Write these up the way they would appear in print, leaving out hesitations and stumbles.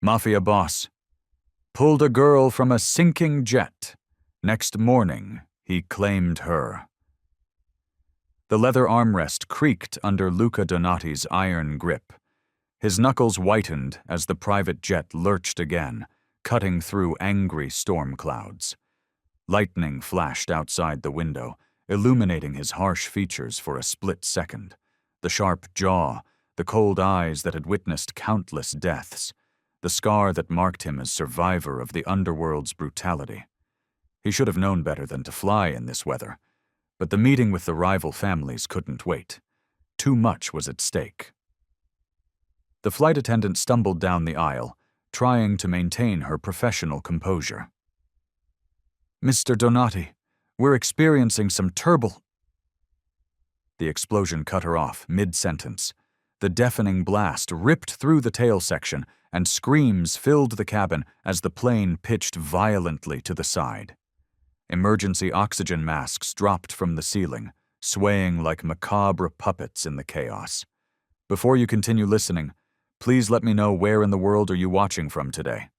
Mafia boss. Pulled a girl from a sinking jet. Next morning, he claimed her. The leather armrest creaked under Luca Donati's iron grip. His knuckles whitened as the private jet lurched again, cutting through angry storm clouds. Lightning flashed outside the window, illuminating his harsh features for a split second. The sharp jaw, the cold eyes that had witnessed countless deaths, the scar that marked him as survivor of the underworld's brutality. He should have known better than to fly in this weather, but the meeting with the rival families couldn't wait. Too much was at stake. The flight attendant stumbled down the aisle, trying to maintain her professional composure. "Mr. Donati, we're experiencing some The explosion cut her off mid-sentence. The deafening blast ripped through the tail section, and screams filled the cabin as the plane pitched violently to the side. Emergency oxygen masks dropped from the ceiling, swaying like macabre puppets in the chaos. Before you continue listening, please let me know where in the world are you watching from today.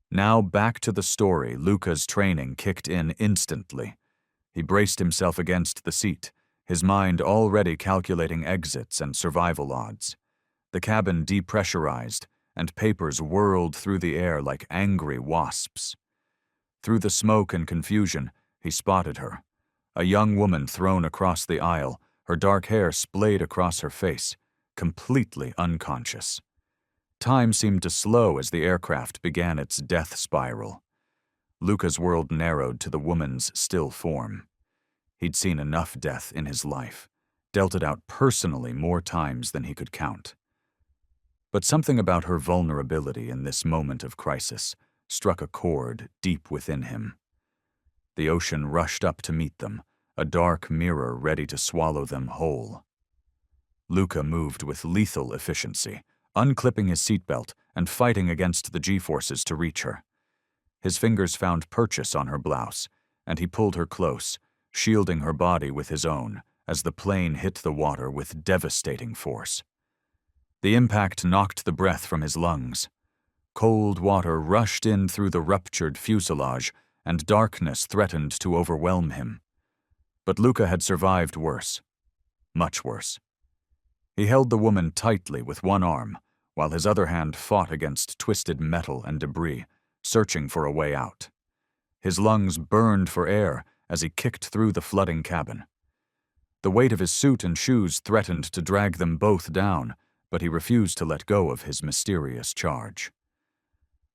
Now back to the story. Luca's training kicked in instantly. He braced himself against the seat, his mind already calculating exits and survival odds. The cabin depressurized, and papers whirled through the air like angry wasps. Through the smoke and confusion, he spotted her. A young woman thrown across the aisle, her dark hair splayed across her face, completely unconscious. Time seemed to slow as the aircraft began its death spiral. Luca's world narrowed to the woman's still form. He'd seen enough death in his life, dealt it out personally more times than he could count. But something about her vulnerability in this moment of crisis struck a chord deep within him. The ocean rushed up to meet them, a dark mirror ready to swallow them whole. Luca moved with lethal efficiency, unclipping his seatbelt and fighting against the G-forces to reach her. His fingers found purchase on her blouse, and he pulled her close, shielding her body with his own as the plane hit the water with devastating force. The impact knocked the breath from his lungs. Cold water rushed in through the ruptured fuselage, and darkness threatened to overwhelm him. But Luca had survived worse. Much worse. He held the woman tightly with one arm, while his other hand fought against twisted metal and debris, searching for a way out. His lungs burned for air as he kicked through the flooding cabin. The weight of his suit and shoes threatened to drag them both down, but he refused to let go of his mysterious charge.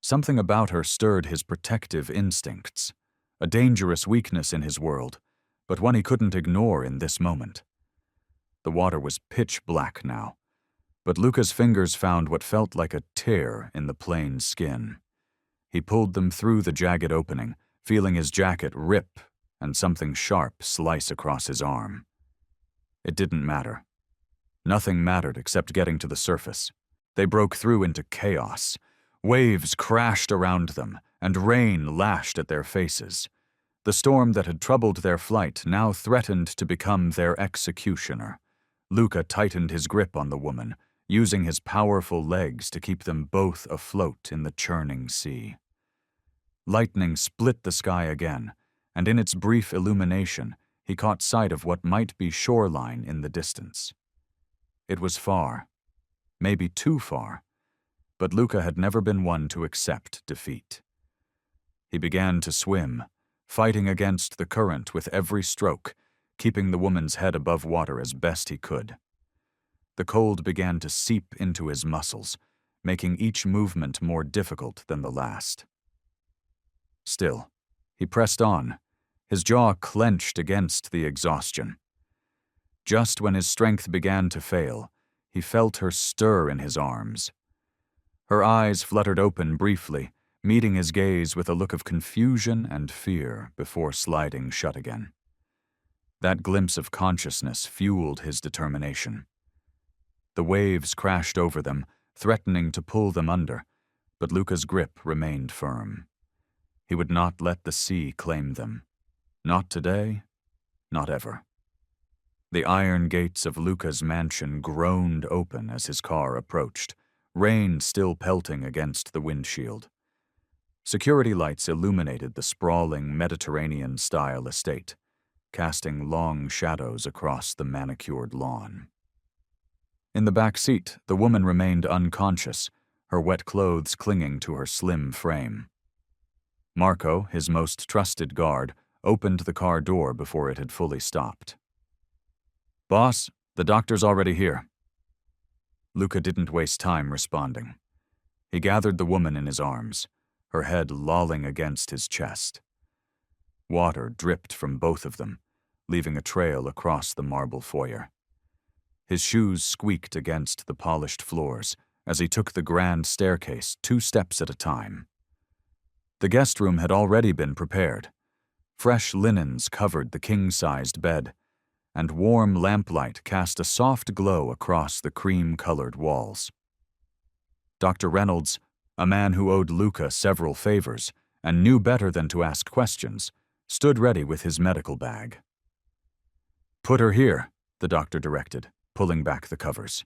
Something about her stirred his protective instincts, a dangerous weakness in his world, but one he couldn't ignore in this moment. The water was pitch black now, but Luca's fingers found what felt like a tear in the plane's skin. He pulled them through the jagged opening, feeling his jacket rip and something sharp slice across his arm. It didn't matter. Nothing mattered except getting to the surface. They broke through into chaos. Waves crashed around them, and rain lashed at their faces. The storm that had troubled their flight now threatened to become their executioner. Luca tightened his grip on the woman, using his powerful legs to keep them both afloat in the churning sea. Lightning split the sky again, and in its brief illumination, he caught sight of what might be shoreline in the distance. It was far, maybe too far, but Luca had never been one to accept defeat. He began to swim, fighting against the current with every stroke, keeping the woman's head above water as best he could. The cold began to seep into his muscles, making each movement more difficult than the last. Still, he pressed on, his jaw clenched against the exhaustion. Just when his strength began to fail, he felt her stir in his arms. Her eyes fluttered open briefly, meeting his gaze with a look of confusion and fear before sliding shut again. That glimpse of consciousness fueled his determination. The waves crashed over them, threatening to pull them under, but Luca's grip remained firm. He would not let the sea claim them. Not today, not ever. The iron gates of Luca's mansion groaned open as his car approached, rain still pelting against the windshield. Security lights illuminated the sprawling Mediterranean-style estate, casting long shadows across the manicured lawn. In the back seat, the woman remained unconscious, her wet clothes clinging to her slim frame. Marco, his most trusted guard, opened the car door before it had fully stopped. "Boss, the doctor's already here." Luca didn't waste time responding. He gathered the woman in his arms, her head lolling against his chest. Water dripped from both of them, leaving a trail across the marble foyer. His shoes squeaked against the polished floors as he took the grand staircase 2 steps at a time. The guest room had already been prepared. Fresh linens covered the king-sized bed, and warm lamplight cast a soft glow across the cream-colored walls. Dr. Reynolds, a man who owed Luca several favors and knew better than to ask questions, stood ready with his medical bag. "Put her here," the doctor directed, pulling back the covers.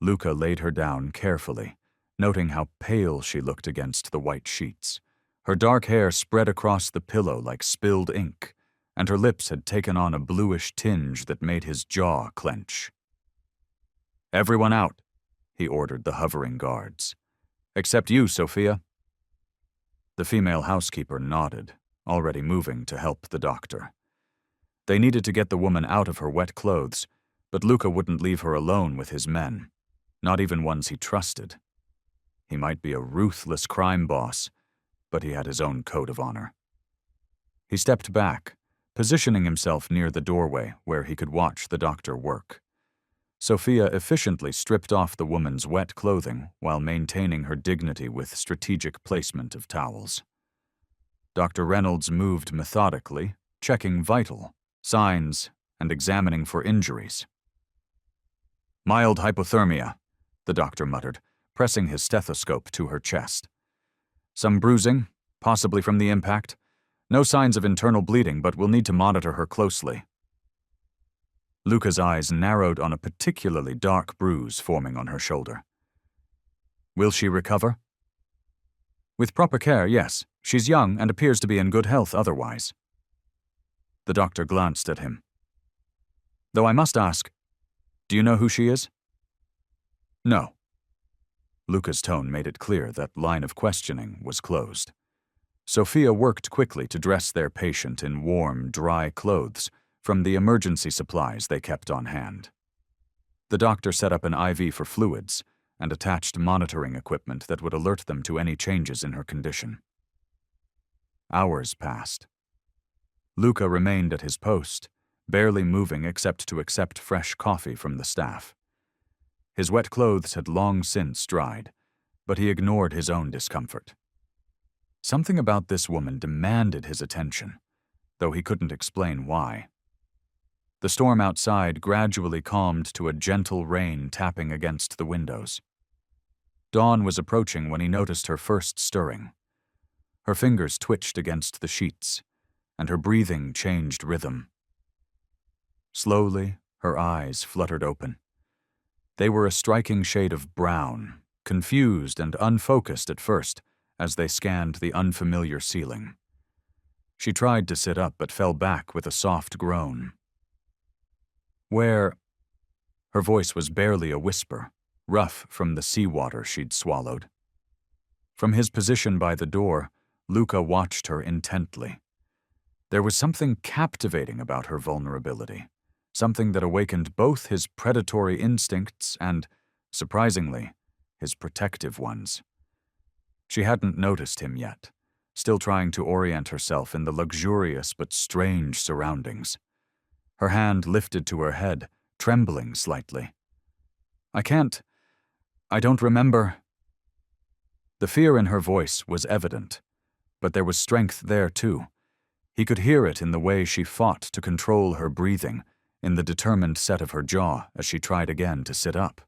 Luca laid her down carefully, noting how pale she looked against the white sheets. Her dark hair spread across the pillow like spilled ink, and her lips had taken on a bluish tinge that made his jaw clench. "Everyone out," he ordered the hovering guards. "Except you, Sophia." The female housekeeper nodded, already moving to help the doctor. They needed to get the woman out of her wet clothes, but Luca wouldn't leave her alone with his men, not even ones he trusted. He might be a ruthless crime boss, but he had his own code of honor. He stepped back, positioning himself near the doorway where he could watch the doctor work. Sophia efficiently stripped off the woman's wet clothing while maintaining her dignity with strategic placement of towels. Dr. Reynolds moved methodically, checking vital signs and examining for injuries. "Mild hypothermia," the doctor muttered, pressing his stethoscope to her chest. "Some bruising, possibly from the impact. No signs of internal bleeding, but we'll need to monitor her closely." Luca's eyes narrowed on a particularly dark bruise forming on her shoulder. "Will she recover?" "With proper care, yes. She's young and appears to be in good health otherwise." The doctor glanced at him. "Though I must ask, do you know who she is?" "No." Luca's tone made it clear that line of questioning was closed. Sophia worked quickly to dress their patient in warm, dry clothes from the emergency supplies they kept on hand. The doctor set up an IV for fluids and attached monitoring equipment that would alert them to any changes in her condition. Hours passed. Luca remained at his post, barely moving except to accept fresh coffee from the staff. His wet clothes had long since dried, but he ignored his own discomfort. Something about this woman demanded his attention, though he couldn't explain why. The storm outside gradually calmed to a gentle rain tapping against the windows. Dawn was approaching when he noticed her first stirring. Her fingers twitched against the sheets, and her breathing changed rhythm. Slowly, her eyes fluttered open. They were a striking shade of brown, confused and unfocused at first as they scanned the unfamiliar ceiling. She tried to sit up but fell back with a soft groan. "Where?" Her voice was barely a whisper, rough from the seawater she'd swallowed. From his position by the door, Luca watched her intently. There was something captivating about her vulnerability, something that awakened both his predatory instincts and, surprisingly, his protective ones. She hadn't noticed him yet, still trying to orient herself in the luxurious but strange surroundings. Her hand lifted to her head, trembling slightly. I don't remember." The fear in her voice was evident, but there was strength there too. He could hear it in the way she fought to control her breathing, in the determined set of her jaw as she tried again to sit up.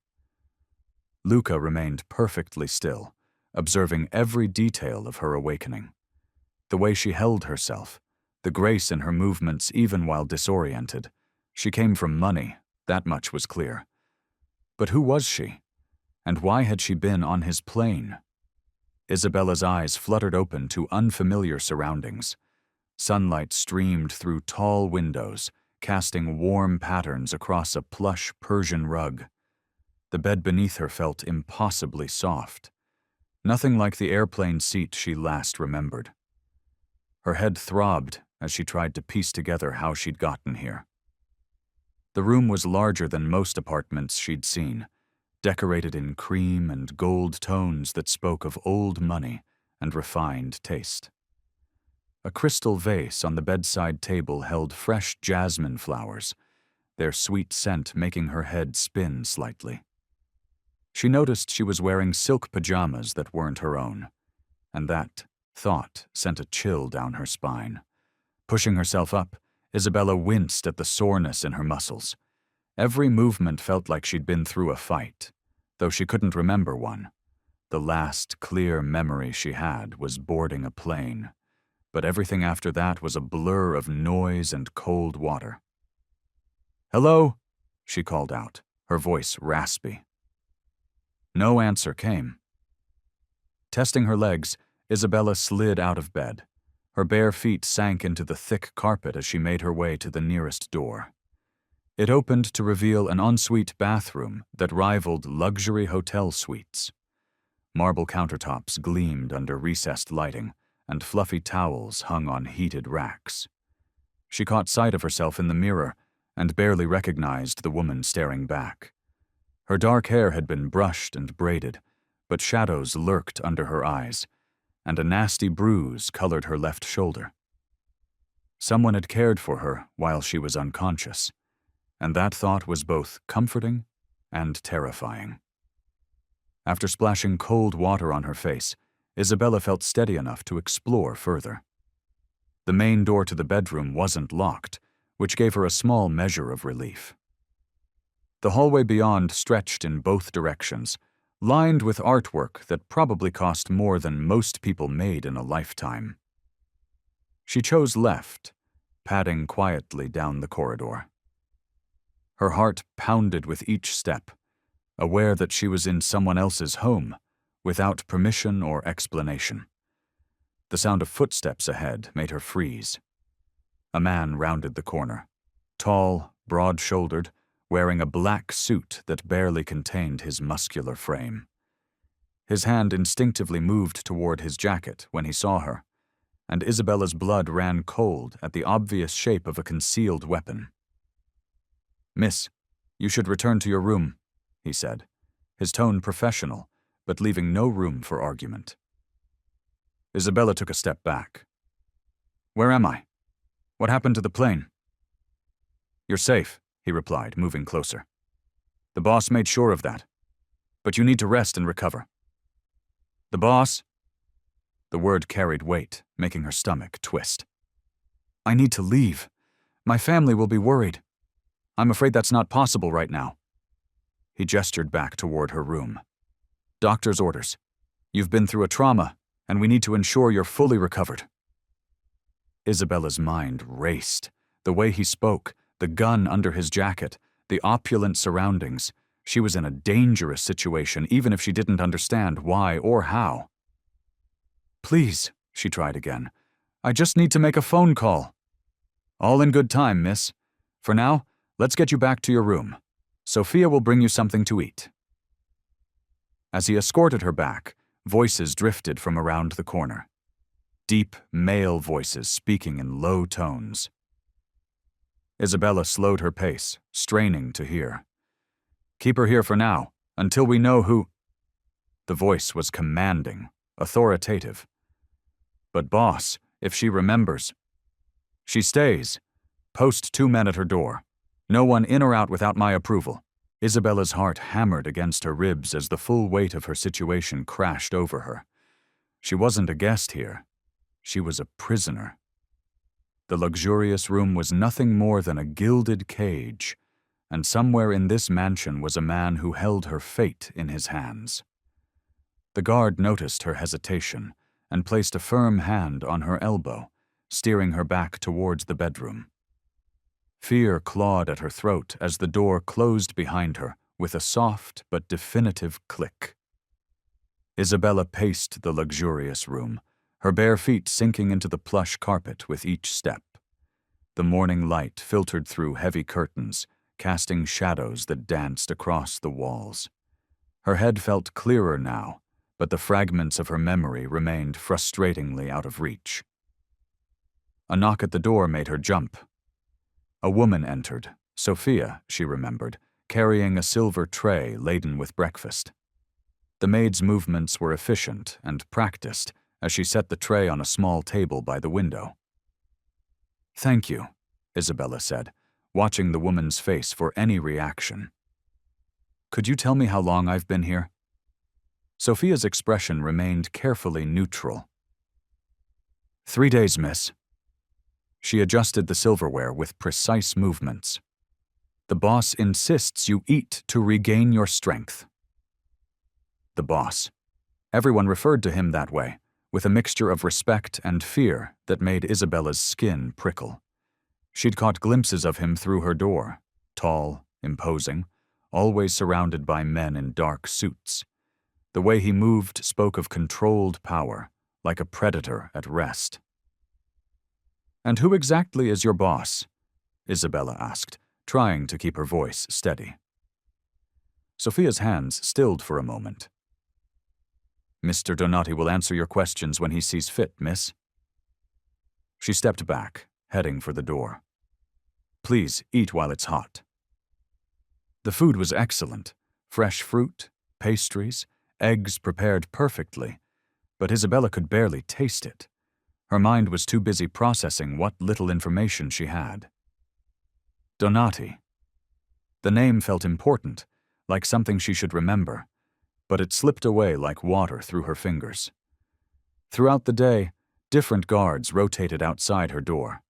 Luca remained perfectly still, observing every detail of her awakening. The way she held herself, the grace in her movements even while disoriented. She came from money, that much was clear. But who was she? And why had she been on his plane? Isabella's eyes fluttered open to unfamiliar surroundings. Sunlight streamed through tall windows, casting warm patterns across a plush Persian rug. The bed beneath her felt impossibly soft, nothing like the airplane seat she last remembered. Her head throbbed as she tried to piece together how she'd gotten here. The room was larger than most apartments she'd seen, decorated in cream and gold tones that spoke of old money and refined taste. A crystal vase on the bedside table held fresh jasmine flowers, their sweet scent making her head spin slightly. She noticed she was wearing silk pajamas that weren't her own, and that thought sent a chill down her spine. Pushing herself up, Isabella winced at the soreness in her muscles. Every movement felt like she'd been through a fight, though she couldn't remember one. The last clear memory she had was boarding a plane, but everything after that was a blur of noise and cold water. "Hello?" she called out, her voice raspy. No answer came. Testing her legs, Isabella slid out of bed. Her bare feet sank into the thick carpet as she made her way to the nearest door. It opened to reveal an ensuite bathroom that rivaled luxury hotel suites. Marble countertops gleamed under recessed lighting, and fluffy towels hung on heated racks. She caught sight of herself in the mirror and barely recognized the woman staring back. Her dark hair had been brushed and braided, but shadows lurked under her eyes, and a nasty bruise colored her left shoulder. Someone had cared for her while she was unconscious, and that thought was both comforting and terrifying. After splashing cold water on her face, Isabella felt steady enough to explore further. The main door to the bedroom wasn't locked, which gave her a small measure of relief. The hallway beyond stretched in both directions, lined with artwork that probably cost more than most people made in a lifetime. She chose left, padding quietly down the corridor. Her heart pounded with each step, aware that she was in someone else's home, without permission or explanation. The sound of footsteps ahead made her freeze. A man rounded the corner, tall, broad-shouldered, wearing a black suit that barely contained his muscular frame. His hand instinctively moved toward his jacket when he saw her, and Isabella's blood ran cold at the obvious shape of a concealed weapon. "Miss, you should return to your room," he said, his tone professional, but leaving no room for argument. Isabella took a step back. "Where am I? What happened to the plane?" "You're safe," he replied, moving closer. "The boss made sure of that. But you need to rest and recover." "The boss?" The word carried weight, making her stomach twist. "I need to leave. My family will be worried. I'm afraid that's not possible right now." He gestured back toward her room. "Doctor's orders. You've been through a trauma, and we need to ensure you're fully recovered." Isabella's mind raced. The way he spoke, the gun under his jacket, the opulent surroundings. She was in a dangerous situation, even if she didn't understand why or how. "Please," she tried again. "I just need to make a phone call." "All in good time, miss. For now, let's get you back to your room. Sophia will bring you something to eat." As he escorted her back, voices drifted from around the corner. Deep, male voices speaking in low tones. Isabella slowed her pace, straining to hear. "Keep her here for now, until we know who—" The voice was commanding, authoritative. "But boss, if she remembers—" "She stays. Post 2 men at her door. No one in or out without my approval." Isabella's heart hammered against her ribs as the full weight of her situation crashed over her. She wasn't a guest here. She was a prisoner. The luxurious room was nothing more than a gilded cage, and somewhere in this mansion was a man who held her fate in his hands. The guard noticed her hesitation and placed a firm hand on her elbow, steering her back towards the bedroom. Fear clawed at her throat as the door closed behind her with a soft but definitive click. Isabella paced the luxurious room, her bare feet sinking into the plush carpet with each step. The morning light filtered through heavy curtains, casting shadows that danced across the walls. Her head felt clearer now, but the fragments of her memory remained frustratingly out of reach. A knock at the door made her jump. A woman entered, Sophia, she remembered, carrying a silver tray laden with breakfast. The maid's movements were efficient and practiced as she set the tray on a small table by the window. "Thank you," Isabella said, watching the woman's face for any reaction. "Could you tell me how long I've been here?" Sophia's expression remained carefully neutral. 3 days, miss." She adjusted the silverware with precise movements. "The boss insists you eat to regain your strength." The boss. Everyone referred to him that way, with a mixture of respect and fear that made Isabella's skin prickle. She'd caught glimpses of him through her door, tall, imposing, always surrounded by men in dark suits. The way he moved spoke of controlled power, like a predator at rest. "And who exactly is your boss?" Isabella asked, trying to keep her voice steady. Sophia's hands stilled for a moment. "Mr. Donati will answer your questions when he sees fit, miss." She stepped back, heading for the door. "Please eat while it's hot." The food was excellent, fresh fruit, pastries, eggs prepared perfectly, but Isabella could barely taste it. Her mind was too busy processing what little information she had. Donati. The name felt important, like something she should remember, but it slipped away like water through her fingers. Throughout the day, different guards rotated outside her door.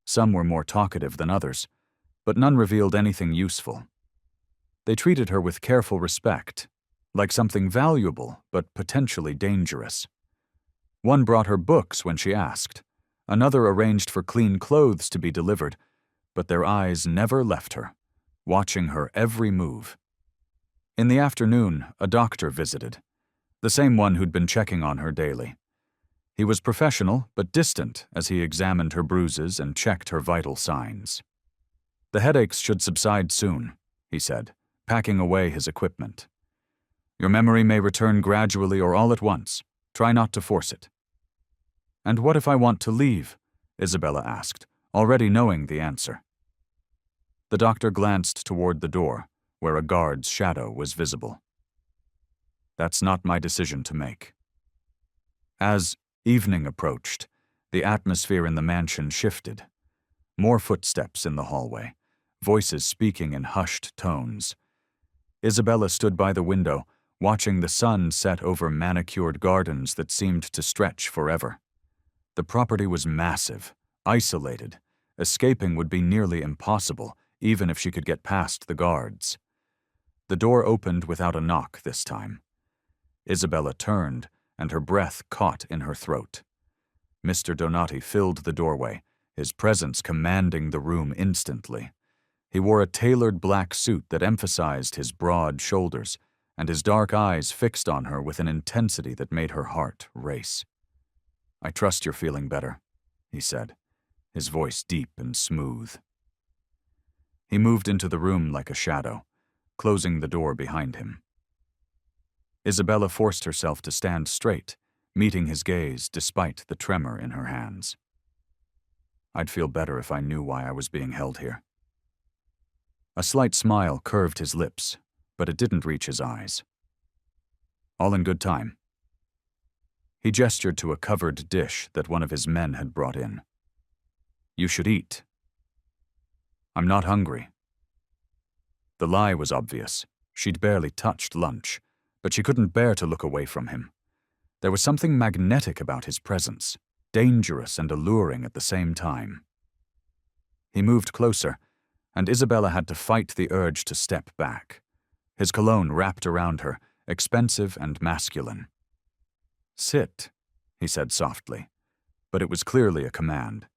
Some were more talkative than others, but none revealed anything useful. They treated her with careful respect, like something valuable but potentially dangerous. One brought her books when she asked. Another arranged for clean clothes to be delivered, but their eyes never left her, watching her every move. In the afternoon, a doctor visited, the same one who'd been checking on her daily. He was professional but distant as he examined her bruises and checked her vital signs. "The headaches should subside soon," he said, packing away his equipment. "Your memory may return gradually or all at once. Try not to force it." "And what if I want to leave?" Isabella asked, already knowing the answer. The doctor glanced toward the door, where a guard's shadow was visible. "That's not my decision to make." As evening approached, the atmosphere in the mansion shifted. More footsteps in the hallway, voices speaking in hushed tones. Isabella stood by the window, watching the sun set over manicured gardens that seemed to stretch forever. The property was massive, isolated. Escaping would be nearly impossible, even if she could get past the guards. The door opened without a knock this time. Isabella turned, and her breath caught in her throat. Mr. Donati filled the doorway, his presence commanding the room instantly. He wore a tailored black suit that emphasized his broad shoulders, and his dark eyes fixed on her with an intensity that made her heart race. "I trust you're feeling better," he said, his voice deep and smooth. He moved into the room like a shadow, closing the door behind him. Isabella forced herself to stand straight, meeting his gaze despite the tremor in her hands. "I'd feel better if I knew why I was being held here." A slight smile curved his lips, but it didn't reach his eyes. "All in good time." He gestured to a covered dish that one of his men had brought in. "You should eat." "I'm not hungry." The lie was obvious. She'd barely touched lunch, but she couldn't bear to look away from him. There was something magnetic about his presence, dangerous and alluring at the same time. He moved closer, and Isabella had to fight the urge to step back. His cologne wrapped around her, expensive and masculine. "Sit," he said softly, but it was clearly a command.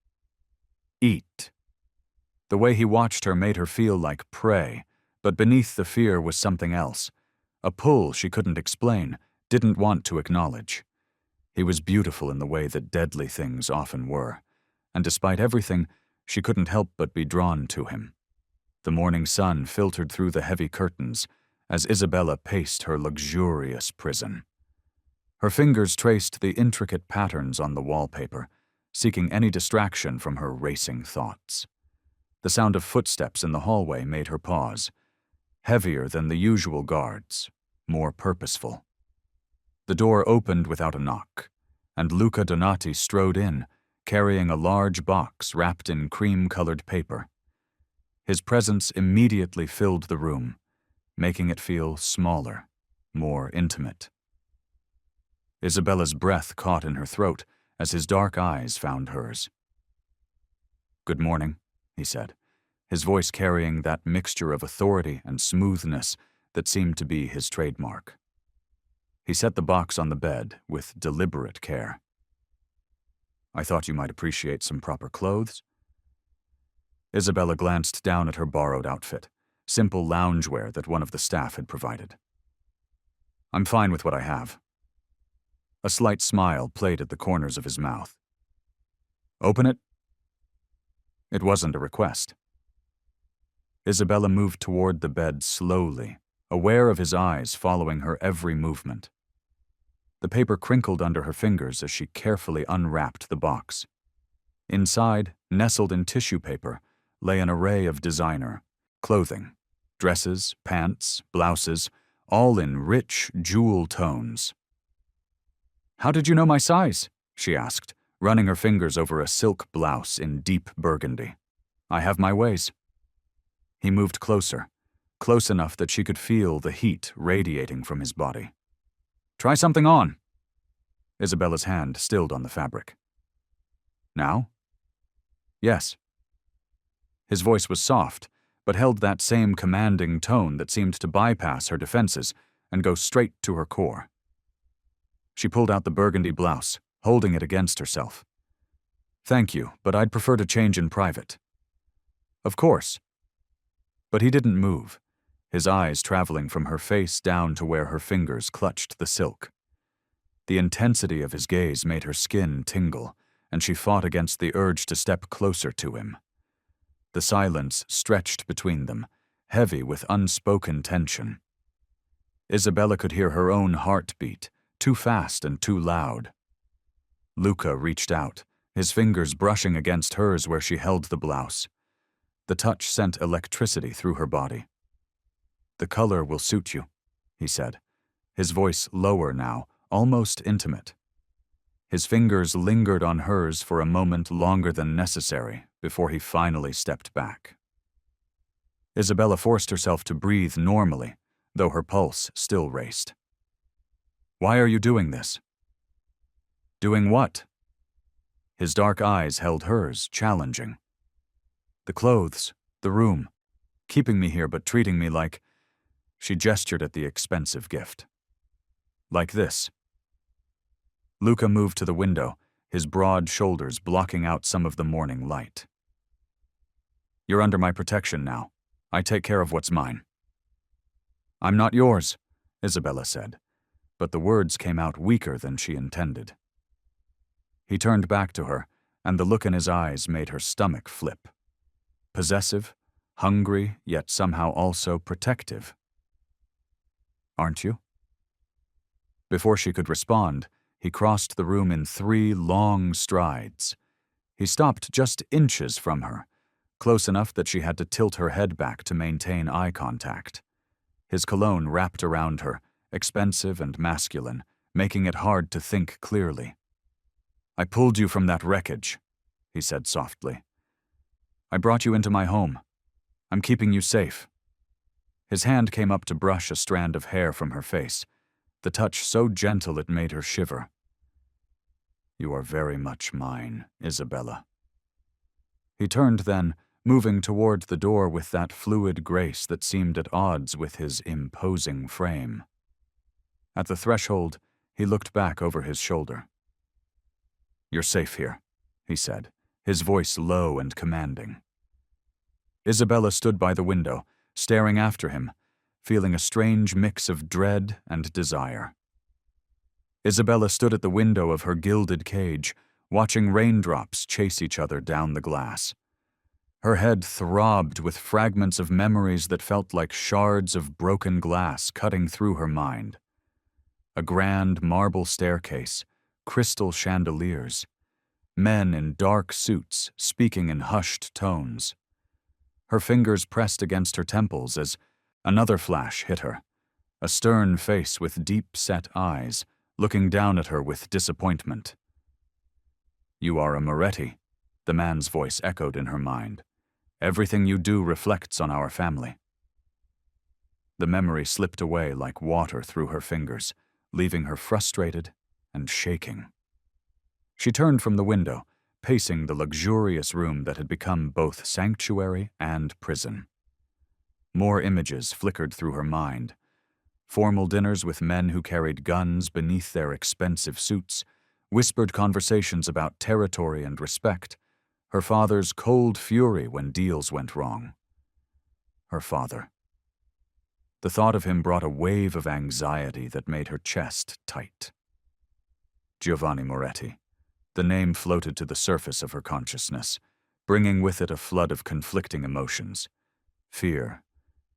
"Eat." The way he watched her made her feel like prey, But beneath the fear was something else, a pull she couldn't explain, didn't want to acknowledge. He was beautiful in the way that deadly things often were, and despite everything, she couldn't help but be drawn to him. The morning sun filtered through the heavy curtains as Isabella paced her luxurious prison. Her fingers traced the intricate patterns on the wallpaper, seeking any distraction from her racing thoughts. The sound of footsteps in the hallway made her pause, heavier than the usual guards, more purposeful. The door opened without a knock, and Luca Donati strode in, carrying a large box wrapped in cream-colored paper. His presence immediately filled the room, making it feel smaller, more intimate. Isabella's breath caught in her throat as his dark eyes found hers. "Good morning," he said, his voice carrying that mixture of authority and smoothness that seemed to be his trademark. He set the box on the bed with deliberate care. "I thought you might appreciate some proper clothes." Isabella glanced down at her borrowed outfit, simple loungewear that one of the staff had provided. "I'm fine with what I have." A slight smile played at the corners of his mouth. "Open it?" It wasn't a request. Isabella moved toward the bed slowly, aware of his eyes following her every movement. The paper crinkled under her fingers as she carefully unwrapped the box. Inside, nestled in tissue paper, lay an array of designer clothing, dresses, pants, blouses, all in rich jewel tones. "How did you know my size?" she asked, running her fingers over a silk blouse in deep burgundy. "I have my ways." He moved closer, close enough that she could feel the heat radiating from his body. "Try something on." Isabella's hand stilled on the fabric. "Now?" "Yes." His voice was soft, but held that same commanding tone that seemed to bypass her defenses and go straight to her core. She pulled out the burgundy blouse, holding it against herself. "Thank you, but I'd prefer to change in private." "Of course." But he didn't move, his eyes traveling from her face down to where her fingers clutched the silk. The intensity of his gaze made her skin tingle, and she fought against the urge to step closer to him. The silence stretched between them, heavy with unspoken tension. Isabella could hear her own heartbeat, too fast and too loud. Luca reached out, his fingers brushing against hers where she held the blouse. The touch sent electricity through her body. "The color will suit you," he said, his voice lower now, almost intimate. His fingers lingered on hers for a moment longer than necessary before he finally stepped back. Isabella forced herself to breathe normally, though her pulse still raced. "Why are you doing this?" "Doing what?" His dark eyes held hers, challenging. "The clothes, the room, keeping me here but treating me like—" She gestured at the expensive gift. "Like this." Luca moved to the window, his broad shoulders blocking out some of the morning light. "You're under my protection now. I take care of what's mine." "I'm not yours," Isabella said, but the words came out weaker than she intended. He turned back to her, and the look in his eyes made her stomach flip. Possessive, hungry, yet somehow also protective. "Aren't you?" Before she could respond, he crossed the room in 3 long strides. He stopped just inches from her, close enough that she had to tilt her head back to maintain eye contact. His cologne wrapped around her, expensive and masculine, making it hard to think clearly. "I pulled you from that wreckage," he said softly. "I brought you into my home. I'm keeping you safe." His hand came up to brush a strand of hair from her face, the touch so gentle it made her shiver. "You are very much mine, Isabella." He turned then, moving toward the door with that fluid grace that seemed at odds with his imposing frame. At the threshold, he looked back over his shoulder. "You're safe here," he said, his voice low and commanding. Isabella stood by the window, staring after him, feeling a strange mix of dread and desire. Isabella stood at the window of her gilded cage, watching raindrops chase each other down the glass. Her head throbbed with fragments of memories that felt like shards of broken glass cutting through her mind. A grand marble staircase, crystal chandeliers, men in dark suits speaking in hushed tones. Her fingers pressed against her temples as another flash hit her, a stern face with deep-set eyes, looking down at her with disappointment. "You are a Moretti," the man's voice echoed in her mind. "Everything you do reflects on our family." The memory slipped away like water through her fingers, leaving her frustrated and shaking. She turned from the window, pacing the luxurious room that had become both sanctuary and prison. More images flickered through her mind. Formal dinners with men who carried guns beneath their expensive suits, whispered conversations about territory and respect, her father's cold fury when deals went wrong. Her father. The thought of him brought a wave of anxiety that made her chest tight. Giovanni Moretti. The name floated to the surface of her consciousness, bringing with it a flood of conflicting emotions: fear,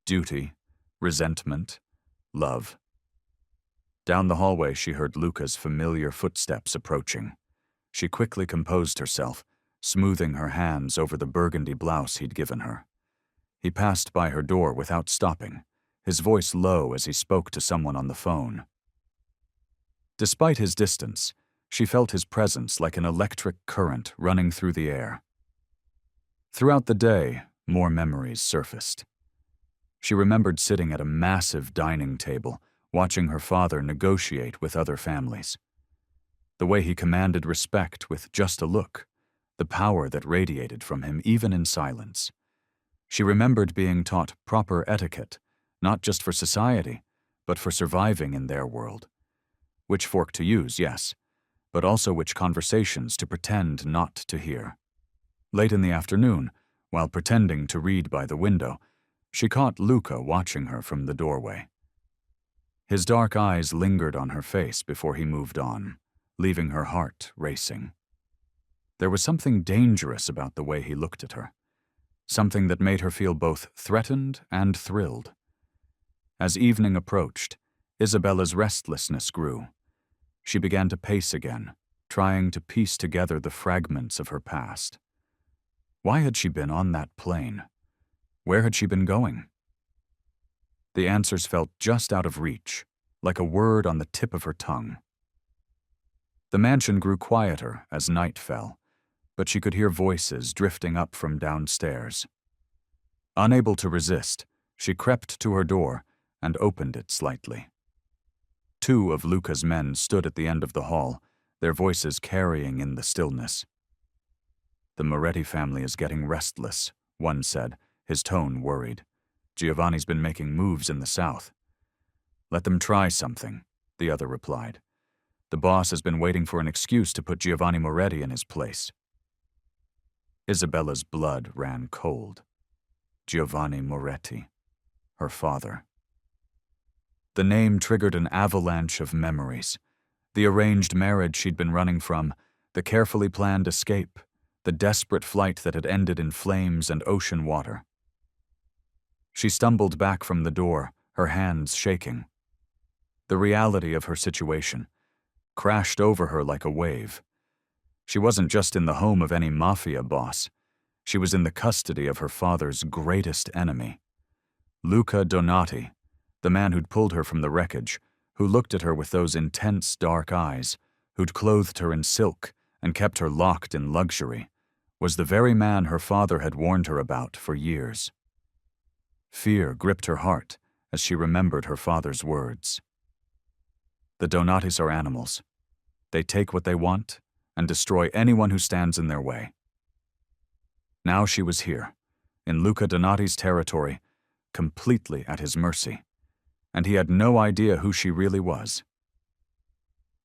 duty, resentment, love. Down the hallway she heard Luca's familiar footsteps approaching. She quickly composed herself, smoothing her hands over the burgundy blouse he'd given her. He passed by her door without stopping, his voice low as he spoke to someone on the phone. Despite his distance, she felt his presence like an electric current running through the air. Throughout the day, more memories surfaced. She remembered sitting at a massive dining table, watching her father negotiate with other families. The way he commanded respect with just a look, the power that radiated from him even in silence. She remembered being taught proper etiquette, not just for society, but for surviving in their world. Which fork to use, yes, but also which conversations to pretend not to hear. Late in the afternoon, while pretending to read by the window, she caught Luca watching her from the doorway. His dark eyes lingered on her face before he moved on, leaving her heart racing. There was something dangerous about the way he looked at her, something that made her feel both threatened and thrilled. As evening approached, Isabella's restlessness grew. She began to pace again, trying to piece together the fragments of her past. Why had she been on that plane? Where had she been going? The answers felt just out of reach, like a word on the tip of her tongue. The mansion grew quieter as night fell, but she could hear voices drifting up from downstairs. Unable to resist, she crept to her door and opened it slightly. Two of Luca's men stood at the end of the hall, their voices carrying in the stillness. "The Moretti family is getting restless," one said, his tone worried. "Giovanni's been making moves in the south." "Let them try something," the other replied. "The boss has been waiting for an excuse to put Giovanni Moretti in his place." Isabella's blood ran cold. Giovanni Moretti, her father. The name triggered an avalanche of memories. The arranged marriage she'd been running from, the carefully planned escape, the desperate flight that had ended in flames and ocean water. She stumbled back from the door, her hands shaking. The reality of her situation crashed over her like a wave. She wasn't just in the home of any Mafia boss. She was in the custody of her father's greatest enemy. Luca Donati, the man who'd pulled her from the wreckage, who looked at her with those intense dark eyes, who'd clothed her in silk and kept her locked in luxury, was the very man her father had warned her about for years. Fear gripped her heart as she remembered her father's words. The Donatis are animals. They take what they want and destroy anyone who stands in their way. Now she was here, in Luca Donati's territory, completely at his mercy, and he had no idea who she really was.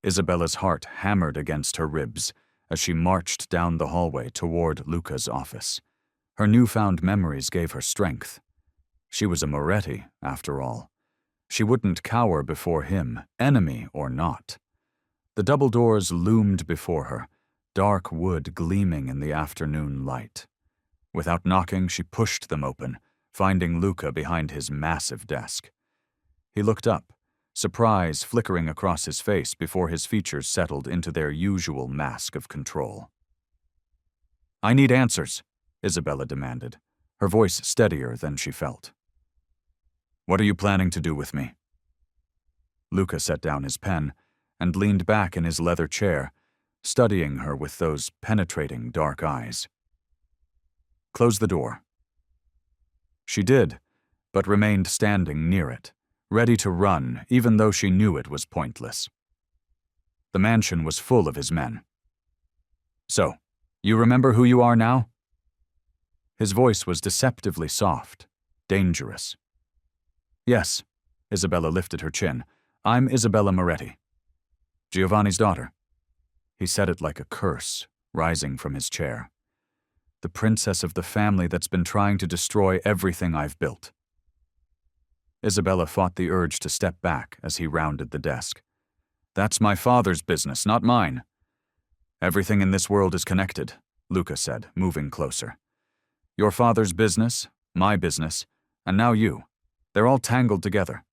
Isabella's heart hammered against her ribs as she marched down the hallway toward Luca's office. Her newfound memories gave her strength. She was a Moretti, after all. She wouldn't cower before him, enemy or not. The double doors loomed before her, dark wood gleaming in the afternoon light. Without knocking, she pushed them open, finding Luca behind his massive desk. He looked up, surprise flickering across his face before his features settled into their usual mask of control. "I need answers," Isabella demanded, her voice steadier than she felt. "What are you planning to do with me?" Luca set down his pen and leaned back in his leather chair, studying her with those penetrating dark eyes. "Close the door." She did, but remained standing near it, ready to run even though she knew it was pointless. The mansion was full of his men. "So, you remember who you are now?" His voice was deceptively soft, dangerous. "Yes," Isabella lifted her chin. "I'm Isabella Moretti. Giovanni's daughter." He said it like a curse, rising from his chair. "The princess of the family that's been trying to destroy everything I've built." Isabella fought the urge to step back as he rounded the desk. "That's my father's business, not mine." "Everything in this world is connected," Luca said, moving closer. "Your father's business, my business, and now you. They're all tangled together."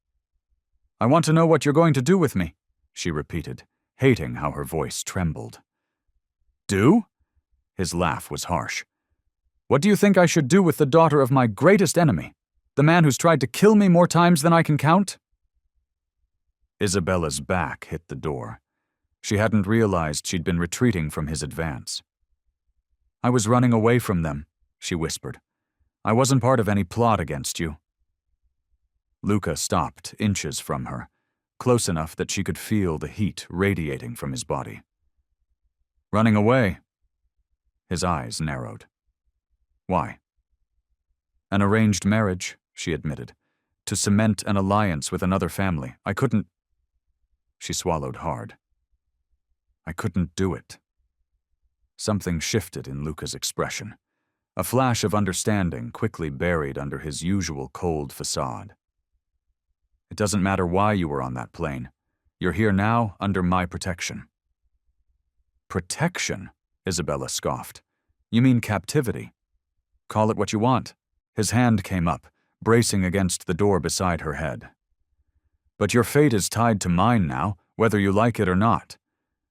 "I want to know what you're going to do with me," she repeated, hating how her voice trembled. "Do?" His laugh was harsh. "What do you think I should do with the daughter of my greatest enemy? The man who's tried to kill me more times than I can count?" Isabella's back hit the door. She hadn't realized she'd been retreating from his advance. "I was running away from them," she whispered. "I wasn't part of any plot against you." Luca stopped inches from her, close enough that she could feel the heat radiating from his body. "Running away?" His eyes narrowed. "Why?" "An arranged marriage," she admitted. "To cement an alliance with another family. I couldn't—" She swallowed hard. "I couldn't do it." Something shifted in Luca's expression. A flash of understanding quickly buried under his usual cold facade. "It doesn't matter why you were on that plane. You're here now under my protection." "Protection?" Isabella scoffed. "You mean captivity. Call it what you want." His hand came up, bracing against the door beside her head. "But your fate is tied to mine now, whether you like it or not.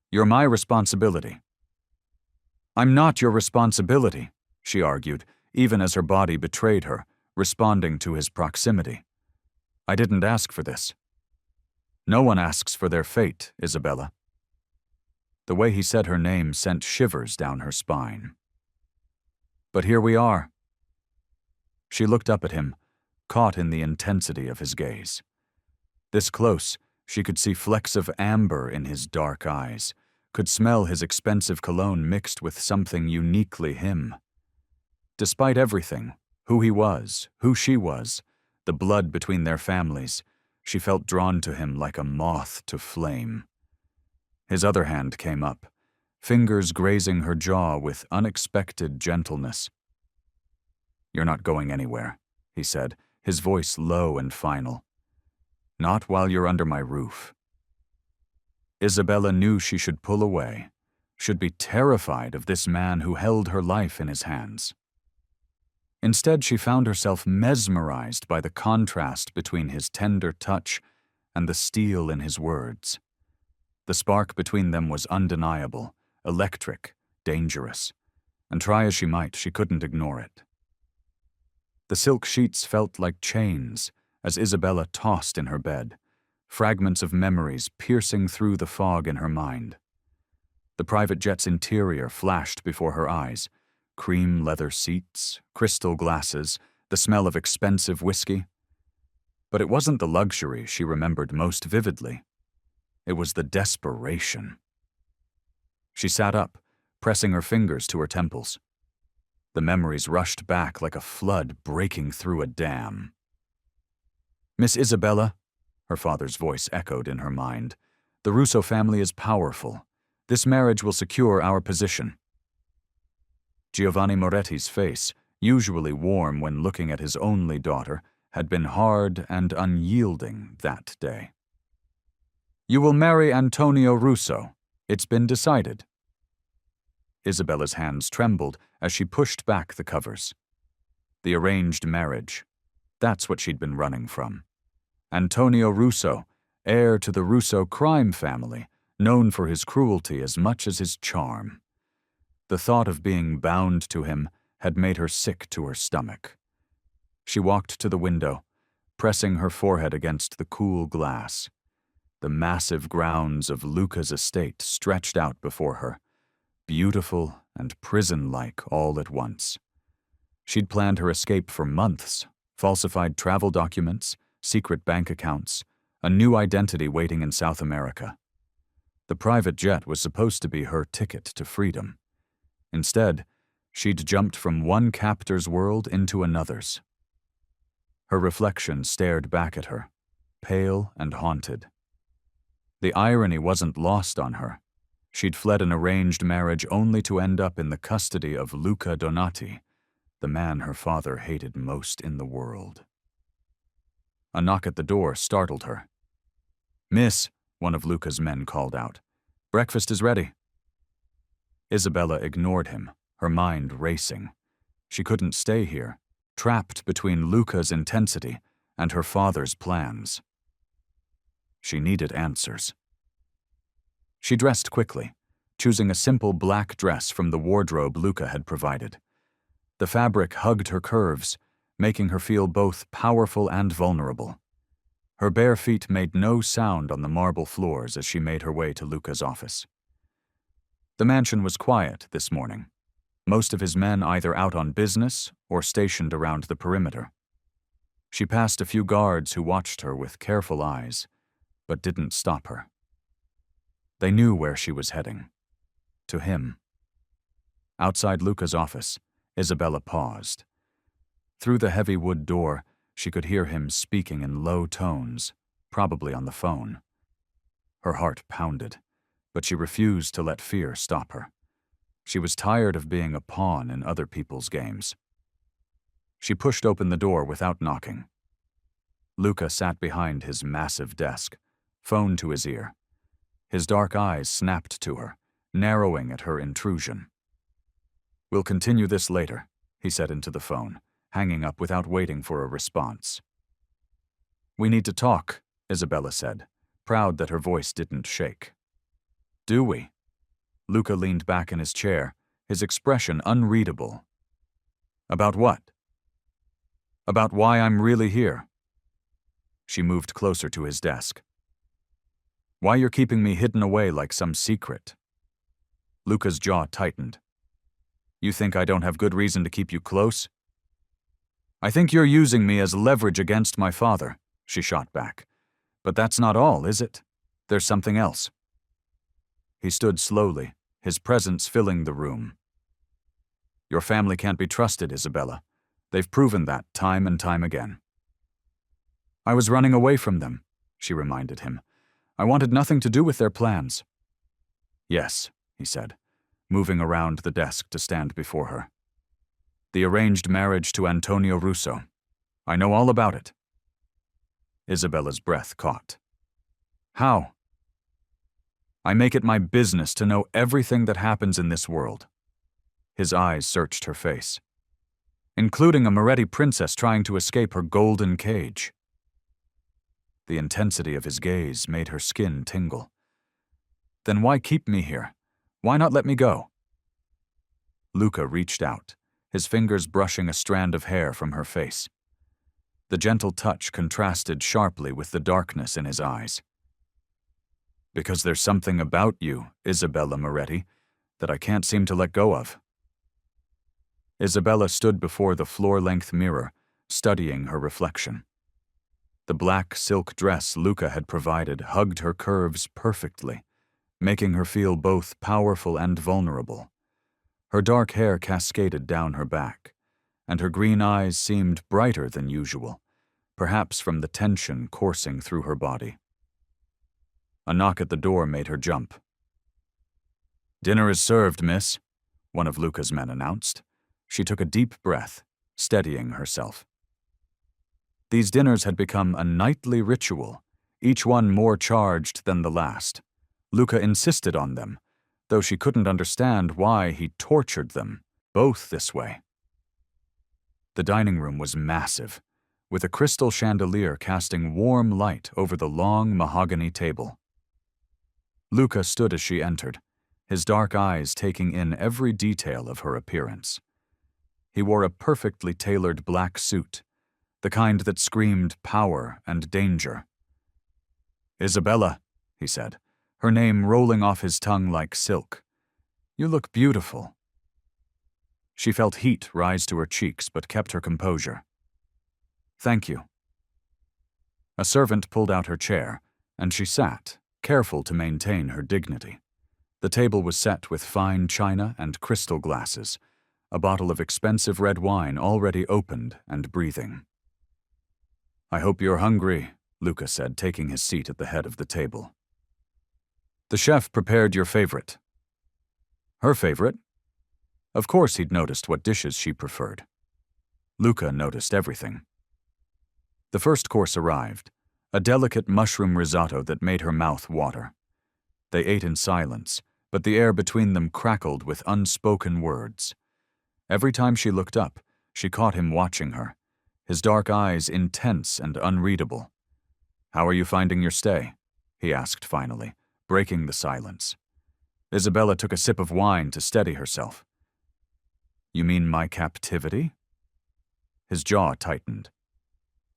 You're my responsibility." "I'm not your responsibility," she argued, even as her body betrayed her, responding to his proximity. "I didn't ask for this." "No one asks for their fate, Isabella." The way he said her name sent shivers down her spine. "But here we are." She looked up at him, caught in the intensity of his gaze. This close, she could see flecks of amber in his dark eyes, could smell his expensive cologne mixed with something uniquely him. Despite everything, who he was, who she was, the blood between their families, she felt drawn to him like a moth to flame. His other hand came up, fingers grazing her jaw with unexpected gentleness. "You're not going anywhere," he said, his voice low and final. "Not while you're under my roof." Isabella knew she should pull away, should be terrified of this man who held her life in his hands. Instead, she found herself mesmerized by the contrast between his tender touch and the steel in his words. The spark between them was undeniable, electric, dangerous, and try as she might, she couldn't ignore it. The silk sheets felt like chains as Isabella tossed in her bed, fragments of memories piercing through the fog in her mind. The private jet's interior flashed before her eyes, cream leather seats, crystal glasses, the smell of expensive whiskey. But it wasn't the luxury she remembered most vividly. It was the desperation. She sat up, pressing her fingers to her temples. The memories rushed back like a flood breaking through a dam. "Miss Isabella," her father's voice echoed in her mind, "the Russo family is powerful. This marriage will secure our position." Giovanni Moretti's face, usually warm when looking at his only daughter, had been hard and unyielding that day. "You will marry Antonio Russo. It's been decided." Isabella's hands trembled as she pushed back the covers. The arranged marriage. That's what she'd been running from. Antonio Russo, heir to the Russo crime family, known for his cruelty as much as his charm. The thought of being bound to him had made her sick to her stomach. She walked to the window, pressing her forehead against the cool glass. The massive grounds of Luca's estate stretched out before her, beautiful and prison-like all at once. She'd planned her escape for months, falsified travel documents, secret bank accounts, a new identity waiting in South America. The private jet was supposed to be her ticket to freedom. Instead, she'd jumped from one captor's world into another's. Her reflection stared back at her, pale and haunted. The irony wasn't lost on her. She'd fled an arranged marriage only to end up in the custody of Luca Donati, the man her father hated most in the world. A knock at the door startled her. "Miss," one of Luca's men called out, "breakfast is ready." Isabella ignored him, her mind racing. She couldn't stay here, trapped between Luca's intensity and her father's plans. She needed answers. She dressed quickly, choosing a simple black dress from the wardrobe Luca had provided. The fabric hugged her curves, making her feel both powerful and vulnerable. Her bare feet made no sound on the marble floors as she made her way to Luca's office. The mansion was quiet this morning, most of his men either out on business or stationed around the perimeter. She passed a few guards who watched her with careful eyes, but didn't stop her. They knew where she was heading. To him. Outside Luca's office, Isabella paused. Through the heavy wood door, she could hear him speaking in low tones, probably on the phone. Her heart pounded, but she refused to let fear stop her. She was tired of being a pawn in other people's games. She pushed open the door without knocking. Luca sat behind his massive desk, phone to his ear. His dark eyes snapped to her, narrowing at her intrusion. "We'll continue this later," he said into the phone, hanging up without waiting for a response. "We need to talk," Isabella said, proud that her voice didn't shake. "Do we?" Luca leaned back in his chair, his expression unreadable. "About what?" "About why I'm really here." She moved closer to his desk. "Why you're keeping me hidden away like some secret." Luca's jaw tightened. "You think I don't have good reason to keep you close?" "I think you're using me as leverage against my father," she shot back. "But that's not all, is it? There's something else." He stood slowly, his presence filling the room. "Your family can't be trusted, Isabella. They've proven that time and time again." "I was running away from them," she reminded him. "I wanted nothing to do with their plans." "Yes," he said, moving around the desk to stand before her. "The arranged marriage to Antonio Russo. I know all about it." Isabella's breath caught. "How?" "I make it my business to know everything that happens in this world." His eyes searched her face. "Including a Moretti princess trying to escape her golden cage." The intensity of his gaze made her skin tingle. "Then why keep me here? Why not let me go?" Luca reached out, his fingers brushing a strand of hair from her face. The gentle touch contrasted sharply with the darkness in his eyes. "Because there's something about you, Isabella Moretti, that I can't seem to let go of." Isabella stood before the floor-length mirror, studying her reflection. The black silk dress Luca had provided hugged her curves perfectly, making her feel both powerful and vulnerable. Her dark hair cascaded down her back, and her green eyes seemed brighter than usual, perhaps from the tension coursing through her body. A knock at the door made her jump. "Dinner is served, miss," one of Luca's men announced. She took a deep breath, steadying herself. These dinners had become a nightly ritual, each one more charged than the last. Luca insisted on them, though she couldn't understand why he tortured them both this way. The dining room was massive, with a crystal chandelier casting warm light over the long mahogany table. Luca stood as she entered, his dark eyes taking in every detail of her appearance. He wore a perfectly tailored black suit, the kind that screamed power and danger. "Isabella," he said, her name rolling off his tongue like silk. "You look beautiful." She felt heat rise to her cheeks but kept her composure. "Thank you." A servant pulled out her chair, and she sat, careful to maintain her dignity. The table was set with fine china and crystal glasses, a bottle of expensive red wine already opened and breathing. "I hope you're hungry," Luca said, taking his seat at the head of the table. "The chef prepared your favorite." Her favorite? Of course he'd noticed what dishes she preferred. Luca noticed everything. The first course arrived, a delicate mushroom risotto that made her mouth water. They ate in silence, but the air between them crackled with unspoken words. Every time she looked up, she caught him watching her, his dark eyes intense and unreadable. "How are you finding your stay?" he asked finally, breaking the silence. Isabella took a sip of wine to steady herself. "You mean my captivity?" His jaw tightened.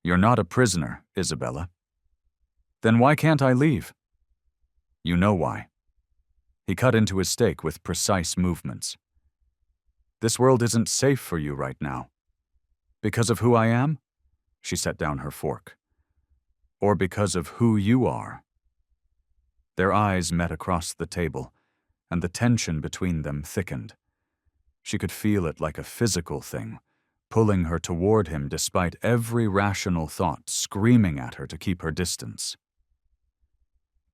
"You're not a prisoner, Isabella." "Then why can't I leave?" "You know why." He cut into his steak with precise movements. "This world isn't safe for you right now." "Because of who I am?" She set down her fork. "Or because of who you are?" Their eyes met across the table, and the tension between them thickened. She could feel it like a physical thing, pulling her toward him despite every rational thought screaming at her to keep her distance.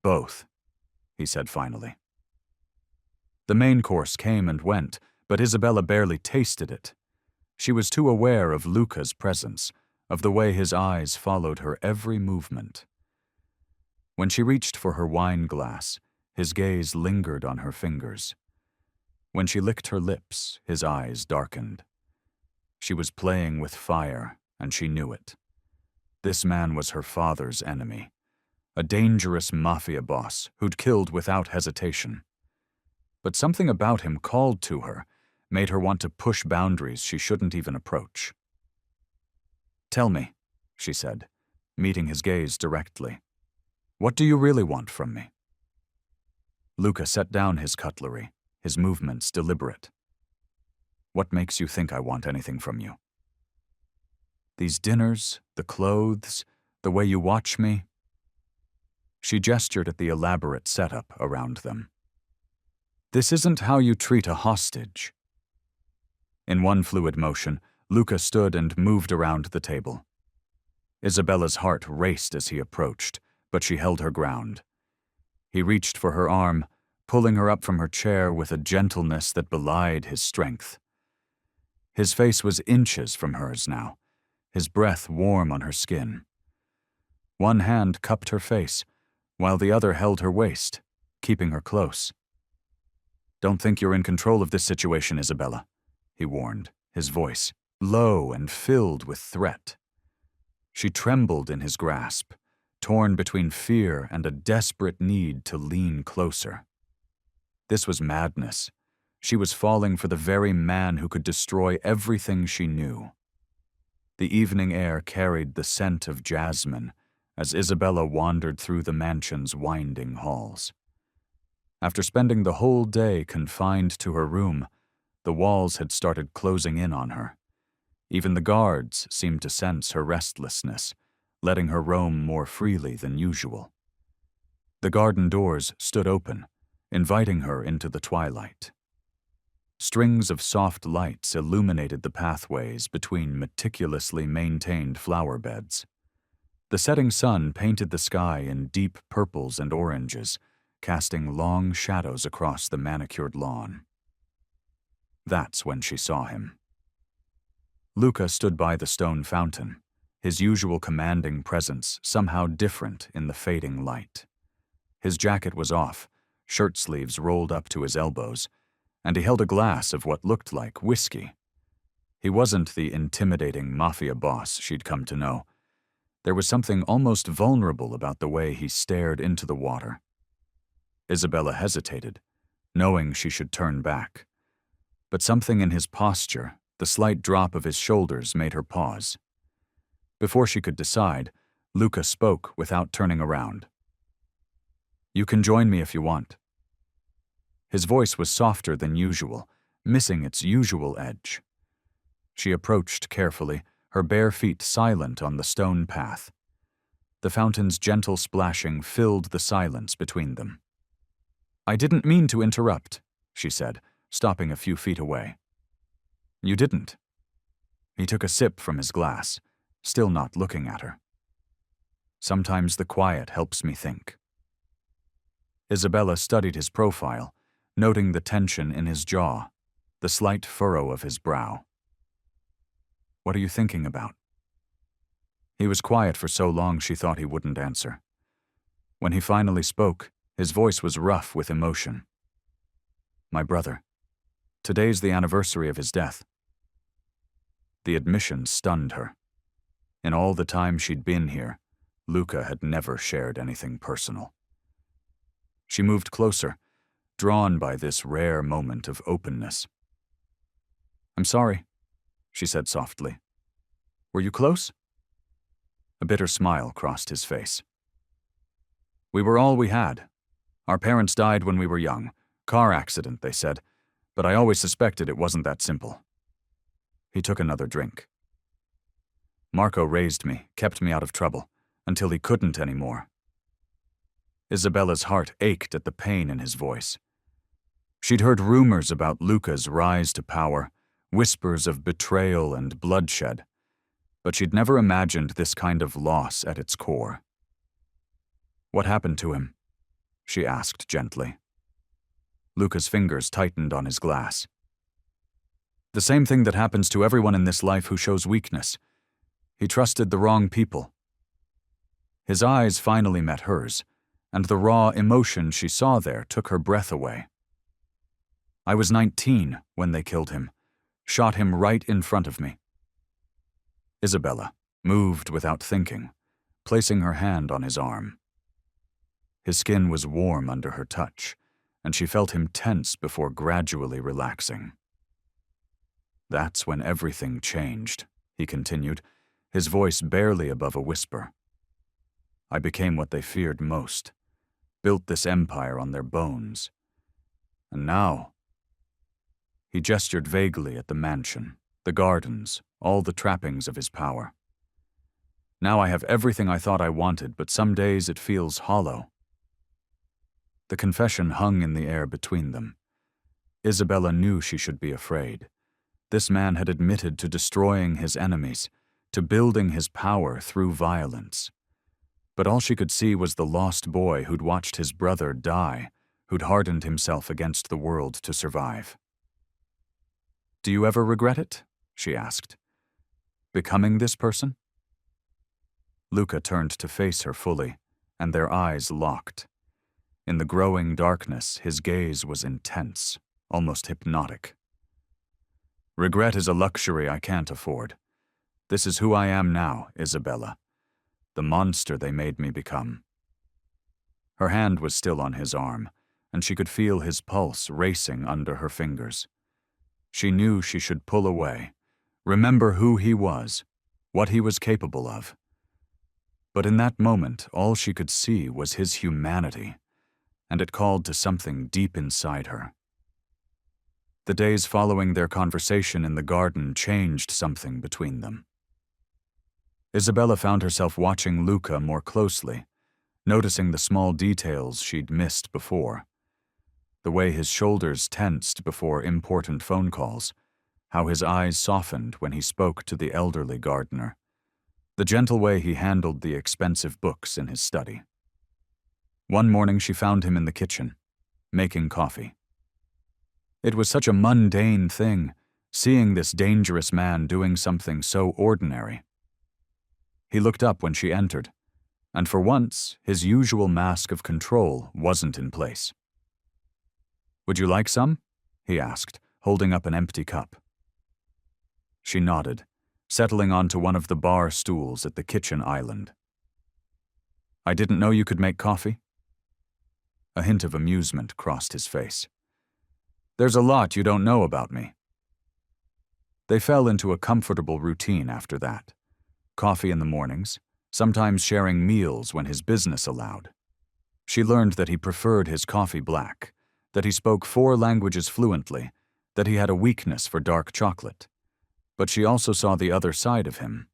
"Both," he said finally. The main course came and went, but Isabella barely tasted it. She was too aware of Luca's presence, of the way his eyes followed her every movement. When she reached for her wine glass, his gaze lingered on her fingers. When she licked her lips, his eyes darkened. She was playing with fire, and she knew it. This man was her father's enemy, a dangerous Mafia boss who'd killed without hesitation. But something about him called to her, made her want to push boundaries she shouldn't even approach. "Tell me," she said, meeting his gaze directly. "What do you really want from me?" Luca set down his cutlery, his movements deliberate. "What makes you think I want anything from you?" "These dinners, the clothes, the way you watch me." She gestured at the elaborate setup around them. "This isn't how you treat a hostage." In one fluid motion, Luca stood and moved around the table. Isabella's heart raced as he approached, but she held her ground. He reached for her arm, pulling her up from her chair with a gentleness that belied his strength. His face was inches from hers now, his breath warm on her skin. One hand cupped her face, while the other held her waist, keeping her close. "Don't think you're in control of this situation, Isabella," he warned, his voice low and filled with threat. She trembled in his grasp, torn between fear and a desperate need to lean closer. This was madness. She was falling for the very man who could destroy everything she knew. The evening air carried the scent of jasmine as Isabella wandered through the mansion's winding halls. After spending the whole day confined to her room, the walls had started closing in on her. Even the guards seemed to sense her restlessness, letting her roam more freely than usual. The garden doors stood open, inviting her into the twilight. Strings of soft lights illuminated the pathways between meticulously maintained flower beds. The setting sun painted the sky in deep purples and oranges, casting long shadows across the manicured lawn. That's when she saw him. Luca stood by the stone fountain, his usual commanding presence somehow different in the fading light. His jacket was off, shirt sleeves rolled up to his elbows, and he held a glass of what looked like whiskey. He wasn't the intimidating Mafia boss she'd come to know. There was something almost vulnerable about the way he stared into the water. Isabella hesitated, knowing she should turn back. But something in his posture, the slight drop of his shoulders, made her pause. Before she could decide, Luca spoke without turning around. "You can join me if you want." His voice was softer than usual, missing its usual edge. She approached carefully, her bare feet silent on the stone path. The fountain's gentle splashing filled the silence between them. "I didn't mean to interrupt," she said, stopping a few feet away. "You didn't." He took a sip from his glass, still not looking at her. "Sometimes the quiet helps me think." Isabella studied his profile, noting the tension in his jaw, the slight furrow of his brow. "What are you thinking about?" He was quiet for so long she thought he wouldn't answer. When he finally spoke, his voice was rough with emotion. "My brother. Today's the anniversary of his death." The admission stunned her. In all the time she'd been here, Luca had never shared anything personal. She moved closer, drawn by this rare moment of openness. "I'm sorry," she said softly. "Were you close?" A bitter smile crossed his face. "We were all we had. Our parents died when we were young. Car accident, they said, but I always suspected it wasn't that simple." He took another drink. "Marco raised me, kept me out of trouble, until he couldn't anymore." Isabella's heart ached at the pain in his voice. She'd heard rumors about Luca's rise to power, whispers of betrayal and bloodshed, but she'd never imagined this kind of loss at its core. "What happened to him?" she asked gently. Luca's fingers tightened on his glass. "The same thing that happens to everyone in this life who shows weakness. He trusted the wrong people." His eyes finally met hers, and the raw emotion she saw there took her breath away. "I was 19 when they killed him, shot him right in front of me." Isabella moved without thinking, placing her hand on his arm. His skin was warm under her touch, and she felt him tense before gradually relaxing. "That's when everything changed," he continued, his voice barely above a whisper. "I became what they feared most, built this empire on their bones. And now—" He gestured vaguely at the mansion, the gardens, all the trappings of his power. "Now I have everything I thought I wanted, but some days it feels hollow." The confession hung in the air between them. Isabella knew she should be afraid. This man had admitted to destroying his enemies, to building his power through violence. But all she could see was the lost boy who'd watched his brother die, who'd hardened himself against the world to survive. "Do you ever regret it?" she asked. "Becoming this person?" Luca turned to face her fully, and their eyes locked. In the growing darkness, his gaze was intense, almost hypnotic. "Regret is a luxury I can't afford. This is who I am now, Isabella. The monster they made me become." Her hand was still on his arm, and she could feel his pulse racing under her fingers. She knew she should pull away, remember who he was, what he was capable of. But in that moment, all she could see was his humanity, and it called to something deep inside her. The days following their conversation in the garden changed something between them. Isabella found herself watching Luca more closely, noticing the small details she'd missed before. The way his shoulders tensed before important phone calls, how his eyes softened when he spoke to the elderly gardener, the gentle way he handled the expensive books in his study. One morning she found him in the kitchen, making coffee. It was such a mundane thing, seeing this dangerous man doing something so ordinary. He looked up when she entered, and for once, his usual mask of control wasn't in place. "Would you like some?" he asked, holding up an empty cup. She nodded, settling onto one of the bar stools at the kitchen island. "I didn't know you could make coffee." A hint of amusement crossed his face. "There's a lot you don't know about me." They fell into a comfortable routine after that. Coffee in the mornings, sometimes sharing meals when his business allowed. She learned that he preferred his coffee black, that he spoke 4 languages fluently, that he had a weakness for dark chocolate. But she also saw the other side of him.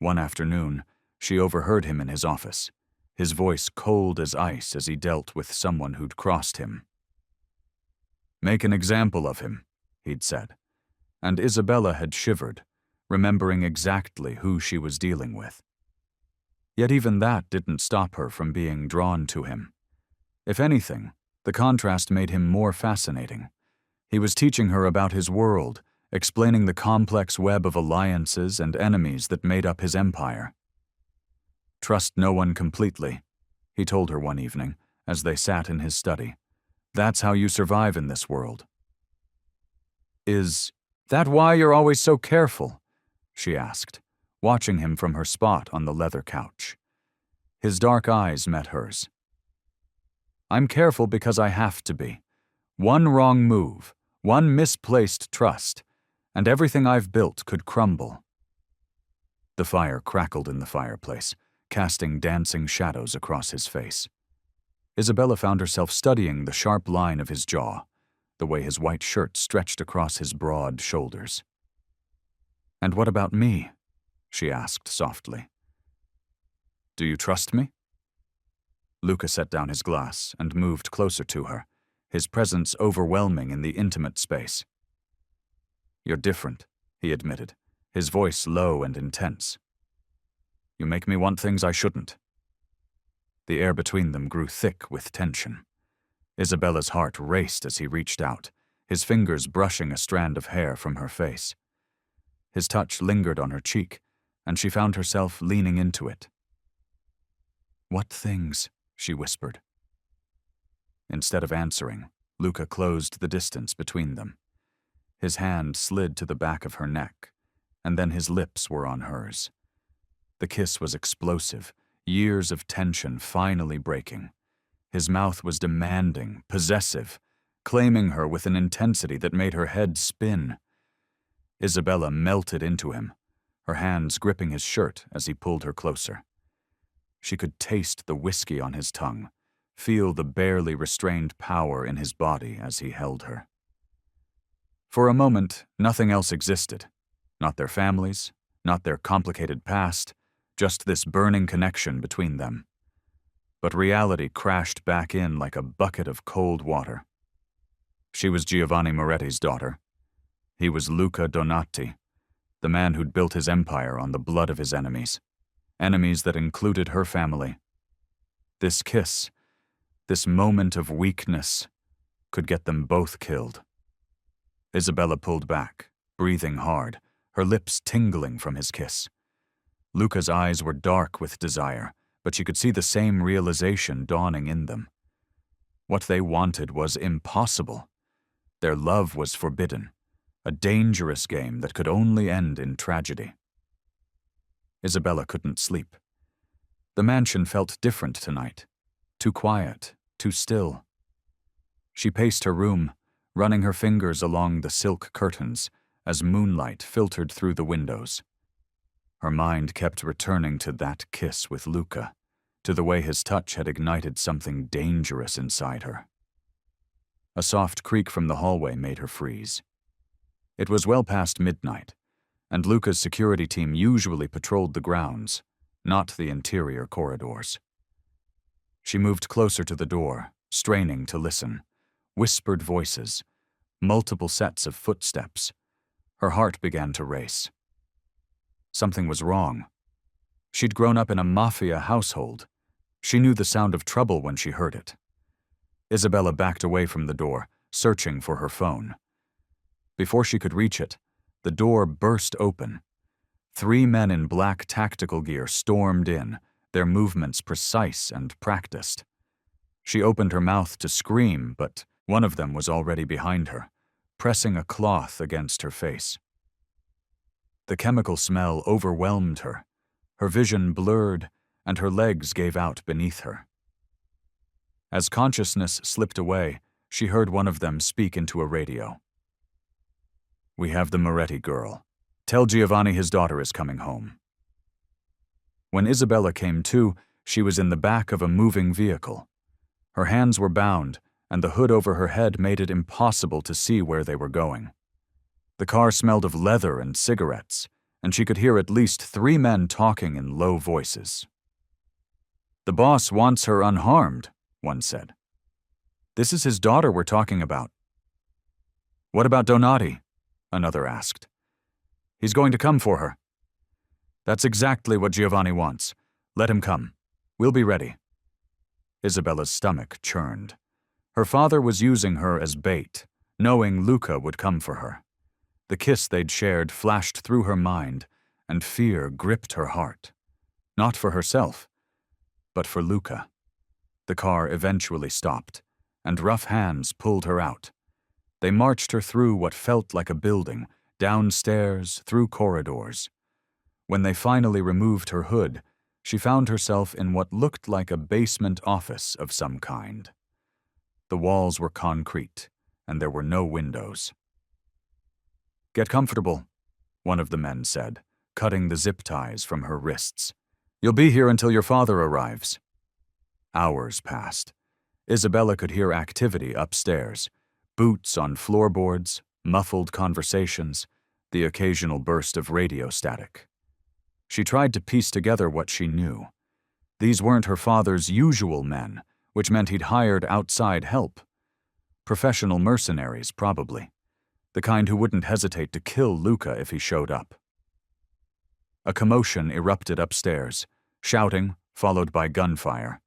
One afternoon, she overheard him in his office, his voice cold as ice as he dealt with someone who'd crossed him. "Make an example of him," he'd said, and Isabella had shivered, remembering exactly who she was dealing with. Yet even that didn't stop her from being drawn to him. If anything, the contrast made him more fascinating. He was teaching her about his world, explaining the complex web of alliances and enemies that made up his empire. "Trust no one completely," he told her one evening as they sat in his study. "That's how you survive in this world." "Is that why you're always so careful?" she asked, watching him from her spot on the leather couch. His dark eyes met hers. "I'm careful because I have to be. One wrong move, one misplaced trust, and everything I've built could crumble." The fire crackled in the fireplace, casting dancing shadows across his face. Isabella found herself studying the sharp line of his jaw, the way his white shirt stretched across his broad shoulders. "And what about me?" she asked softly. "Do you trust me?" Luca set down his glass and moved closer to her, his presence overwhelming in the intimate space. "You're different," he admitted, his voice low and intense. "You make me want things I shouldn't." The air between them grew thick with tension. Isabella's heart raced as he reached out, his fingers brushing a strand of hair from her face. His touch lingered on her cheek, and she found herself leaning into it. "What things?" she whispered. Instead of answering, Luca closed the distance between them. His hand slid to the back of her neck, and then his lips were on hers. The kiss was explosive, years of tension finally breaking. His mouth was demanding, possessive, claiming her with an intensity that made her head spin. Isabella melted into him, her hands gripping his shirt as he pulled her closer. She could taste the whiskey on his tongue, feel the barely restrained power in his body as he held her. For a moment, nothing else existed. Not their families, not their complicated past, just this burning connection between them. But reality crashed back in like a bucket of cold water. She was Giovanni Moretti's daughter. He was Luca Donati, the man who'd built his empire on the blood of his enemies, enemies that included her family. This kiss, this moment of weakness, could get them both killed. Isabella pulled back, breathing hard, her lips tingling from his kiss. Luca's eyes were dark with desire, but she could see the same realization dawning in them. What they wanted was impossible. Their love was forbidden, a dangerous game that could only end in tragedy. Isabella couldn't sleep. The mansion felt different tonight, too quiet, too still. She paced her room, running her fingers along the silk curtains as moonlight filtered through the windows. Her mind kept returning to that kiss with Luca, to the way his touch had ignited something dangerous inside her. A soft creak from the hallway made her freeze. It was well past midnight, and Luca's security team usually patrolled the grounds, not the interior corridors. She moved closer to the door, straining to listen. Whispered voices, multiple sets of footsteps. Her heart began to race. Something was wrong. She'd grown up in a Mafia household. She knew the sound of trouble when she heard it. Isabella backed away from the door, searching for her phone. Before she could reach it, the door burst open. 3 men in black tactical gear stormed in, their movements precise and practiced. She opened her mouth to scream, but one of them was already behind her, pressing a cloth against her face. The chemical smell overwhelmed her. Her vision blurred, and her legs gave out beneath her. As consciousness slipped away, she heard one of them speak into a radio. "We have the Moretti girl. Tell Giovanni his daughter is coming home." When Isabella came to, she was in the back of a moving vehicle. Her hands were bound, and the hood over her head made it impossible to see where they were going. The car smelled of leather and cigarettes, and she could hear at least 3 men talking in low voices. "The boss wants her unharmed," one said. "This is his daughter we're talking about." "What about Donati?" another asked. "He's going to come for her." "That's exactly what Giovanni wants. Let him come. We'll be ready." Isabella's stomach churned. Her father was using her as bait, knowing Luca would come for her. The kiss they'd shared flashed through her mind, and fear gripped her heart. Not for herself, but for Luca. The car eventually stopped, and rough hands pulled her out. They marched her through what felt like a building, downstairs, through corridors. When they finally removed her hood, she found herself in what looked like a basement office of some kind. The walls were concrete, and there were no windows. "Get comfortable," one of the men said, cutting the zip ties from her wrists. "You'll be here until your father arrives." Hours passed. Isabella could hear activity upstairs, boots on floorboards, muffled conversations, the occasional burst of radio static. She tried to piece together what she knew. These weren't her father's usual men, which meant he'd hired outside help. Professional mercenaries, probably. The kind who wouldn't hesitate to kill Luca if he showed up. A commotion erupted upstairs, shouting, followed by gunfire,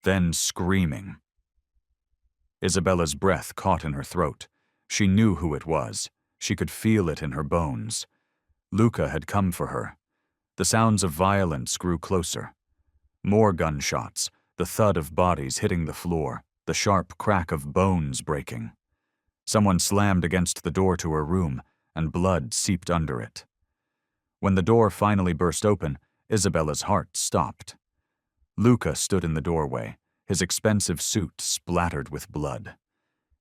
then screaming. Isabella's breath caught in her throat. She knew who it was. She could feel it in her bones. Luca had come for her. The sounds of violence grew closer. More gunshots, the thud of bodies hitting the floor, the sharp crack of bones breaking. Someone slammed against the door to her room, and blood seeped under it. When the door finally burst open, Isabella's heart stopped. Luca stood in the doorway, his expensive suit splattered with blood.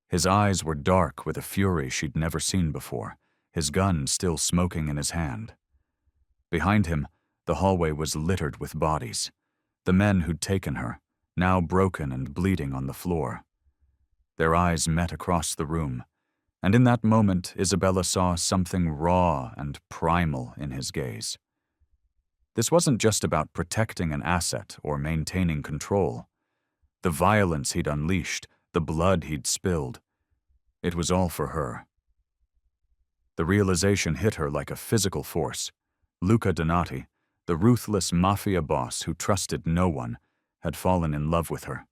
His eyes were dark with a fury she'd never seen before, his gun still smoking in his hand. Behind him, the hallway was littered with bodies. The men who'd taken her, now broken and bleeding on the floor. Their eyes met across the room, and in that moment Isabella saw something raw and primal in his gaze. This wasn't just about protecting an asset or maintaining control. The violence he'd unleashed, the blood he'd spilled, it was all for her. The realization hit her like a physical force. Luca Donati, the ruthless Mafia boss who trusted no one, had fallen in love with her.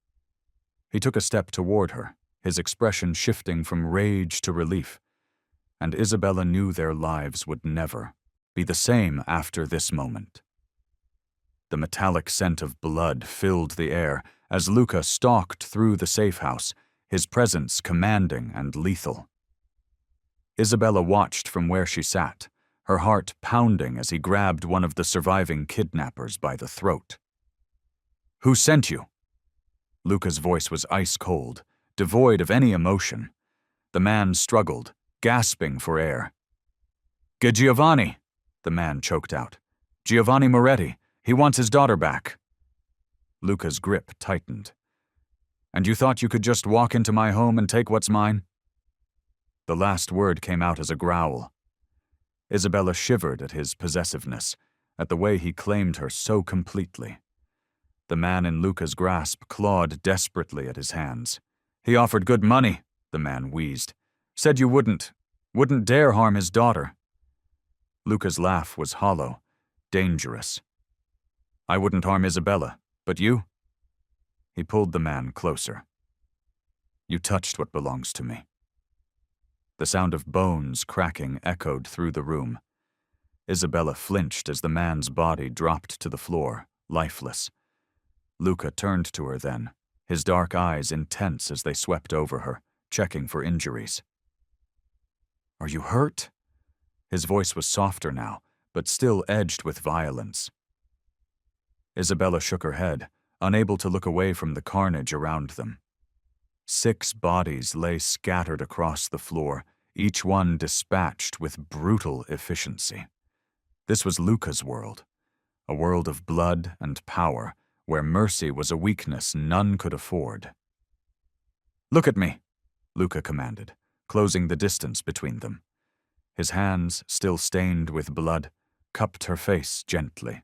He took a step toward her, his expression shifting from rage to relief, and Isabella knew their lives would never be the same after this moment. The metallic scent of blood filled the air as Luca stalked through the safe house, his presence commanding and lethal. Isabella watched from where she sat, her heart pounding as he grabbed one of the surviving kidnappers by the throat. "Who sent you?" Luca's voice was ice-cold, devoid of any emotion. The man struggled, gasping for air. "Giovanni," the man choked out. "Giovanni Moretti. He wants his daughter back." Luca's grip tightened. "And you thought you could just walk into my home and take what's mine?" The last word came out as a growl. Isabella shivered at his possessiveness, at the way he claimed her so completely. The man in Luca's grasp clawed desperately at his hands. "He offered good money," the man wheezed. "Said you wouldn't dare harm his daughter." Luca's laugh was hollow, dangerous. "I wouldn't harm Isabella, but you?" He pulled the man closer. "You touched what belongs to me." The sound of bones cracking echoed through the room. Isabella flinched as the man's body dropped to the floor, lifeless. Luca turned to her then, his dark eyes intense as they swept over her, checking for injuries. "Are you hurt?" His voice was softer now, but still edged with violence. Isabella shook her head, unable to look away from the carnage around them. 6 bodies lay scattered across the floor, each one dispatched with brutal efficiency. This was Luca's world, a world of blood and power, where mercy was a weakness none could afford. "Look at me," Luca commanded, closing the distance between them. His hands, still stained with blood, cupped her face gently.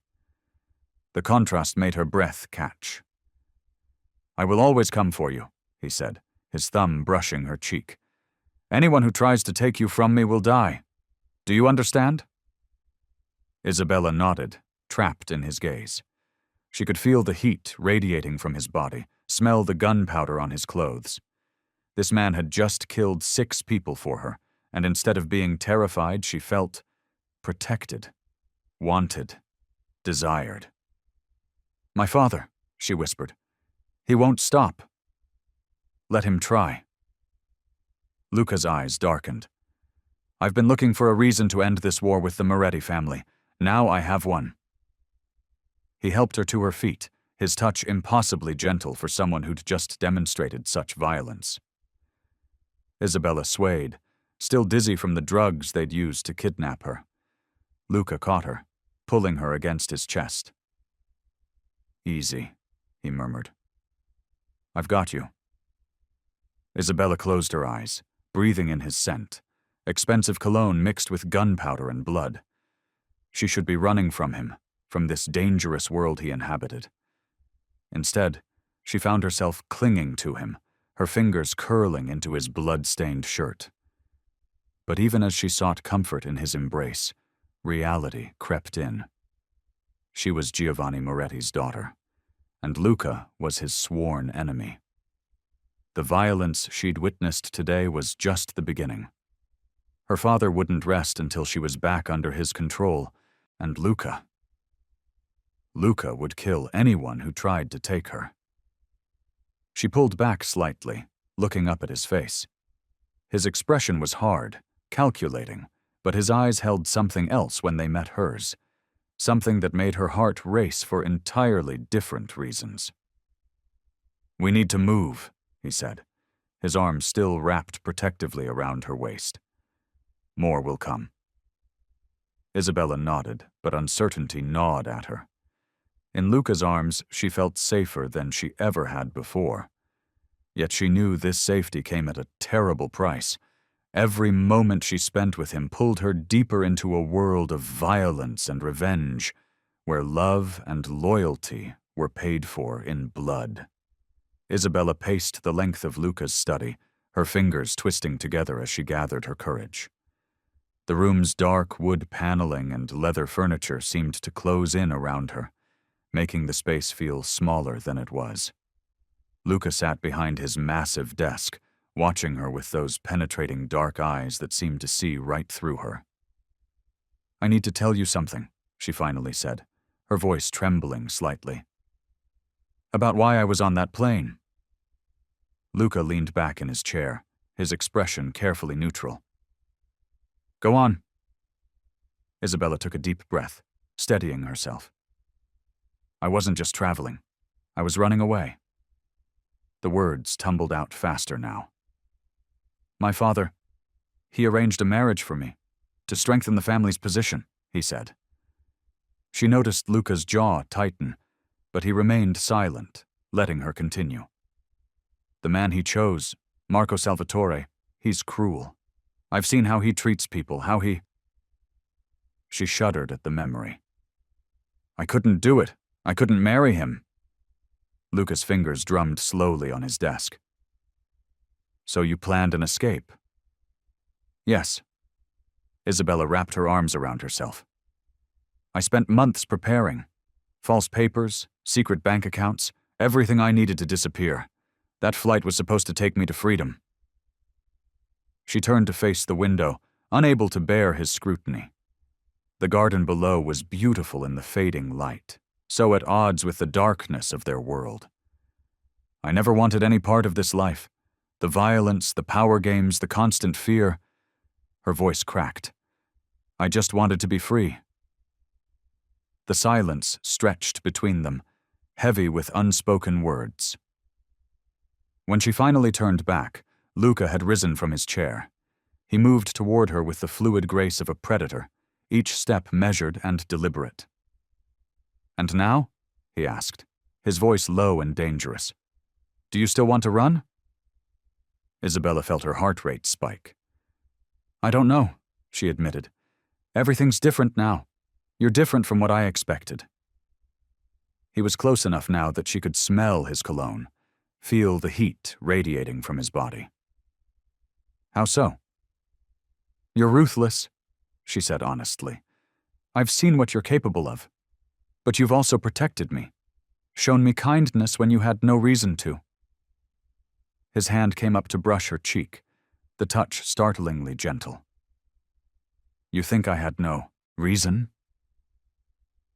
The contrast made her breath catch. "I will always come for you," he said, his thumb brushing her cheek. "Anyone who tries to take you from me will die. Do you understand?" Isabella nodded, trapped in his gaze. She could feel the heat radiating from his body, smell the gunpowder on his clothes. This man had just killed 6 people for her, and instead of being terrified, she felt protected, wanted, desired. "My father," she whispered. "He won't stop." "Let him try." Luca's eyes darkened. "I've been looking for a reason to end this war with the Moretti family. Now I have one." He helped her to her feet, his touch impossibly gentle for someone who'd just demonstrated such violence. Isabella swayed, still dizzy from the drugs they'd used to kidnap her. Luca caught her, pulling her against his chest. "Easy," he murmured. "I've got you." Isabella closed her eyes, breathing in his scent, expensive cologne mixed with gunpowder and blood. She should be running from him, from this dangerous world he inhabited. Instead, she found herself clinging to him, her fingers curling into his blood-stained shirt. But even as she sought comfort in his embrace, reality crept in. She was Giovanni Moretti's daughter, and Luca was his sworn enemy. The violence she'd witnessed today was just the beginning. Her father wouldn't rest until she was back under his control, and Luca would kill anyone who tried to take her. She pulled back slightly, looking up at his face. His expression was hard, calculating, but his eyes held something else when they met hers, something that made her heart race for entirely different reasons. "We need to move," he said, his arms still wrapped protectively around her waist. "More will come." Isabella nodded, but uncertainty gnawed at her. In Luca's arms, she felt safer than she ever had before. Yet she knew this safety came at a terrible price. Every moment she spent with him pulled her deeper into a world of violence and revenge, where love and loyalty were paid for in blood. Isabella paced the length of Luca's study, her fingers twisting together as she gathered her courage. The room's dark wood paneling and leather furniture seemed to close in around her, making the space feel smaller than it was. Luca sat behind his massive desk, watching her with those penetrating dark eyes that seemed to see right through her. "I need to tell you something," she finally said, her voice trembling slightly. "About why I was on that plane." Luca leaned back in his chair, his expression carefully neutral. "Go on." Isabella took a deep breath, steadying herself. "I wasn't just traveling. I was running away." The words tumbled out faster now. "My father, he arranged a marriage for me, to strengthen the family's position," he said. She noticed Luca's jaw tighten, but he remained silent, letting her continue. "The man he chose, Marco Salvatore, he's cruel. I've seen how he treats people, how he—" She shuddered at the memory. "I couldn't do it. I couldn't marry him." Luca's fingers drummed slowly on his desk. "So you planned an escape?" "Yes." Isabella wrapped her arms around herself. "I spent months preparing. False papers, secret bank accounts, everything I needed to disappear. That flight was supposed to take me to freedom." She turned to face the window, unable to bear his scrutiny. The garden below was beautiful in the fading light, so at odds with the darkness of their world. I never wanted any part of this life. The violence, the power games, the constant fear. Her voice cracked. I just wanted to be free. The silence stretched between them, heavy with unspoken words. When she finally turned back, Luca had risen from his chair. He moved toward her with the fluid grace of a predator, each step measured and deliberate. "And now?" he asked, his voice low and dangerous. "Do you still want to run?" Isabella felt her heart rate spike. "I don't know," she admitted. "Everything's different now. You're different from what I expected." He was close enough now that she could smell his cologne, feel the heat radiating from his body. "How so?" "You're ruthless," she said honestly. "I've seen what you're capable of. But you've also protected me, shown me kindness when you had no reason to." His hand came up to brush her cheek, the touch startlingly gentle. "You think I had no reason?"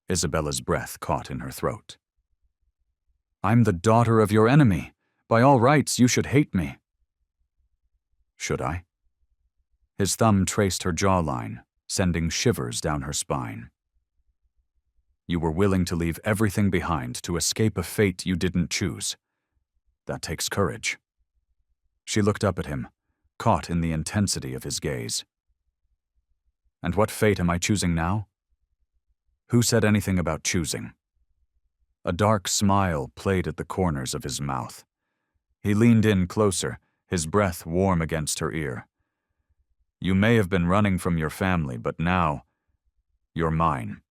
Isabella's breath caught in her throat. "I'm the daughter of your enemy. By all rights, you should hate me." "Should I?" His thumb traced her jawline, sending shivers down her spine. "You were willing to leave everything behind to escape a fate you didn't choose. That takes courage." She looked up at him, caught in the intensity of his gaze. "And what fate am I choosing now?" "Who said anything about choosing?" A dark smile played at the corners of his mouth. He leaned in closer, his breath warm against her ear. "You may have been running from your family, but now, you're mine."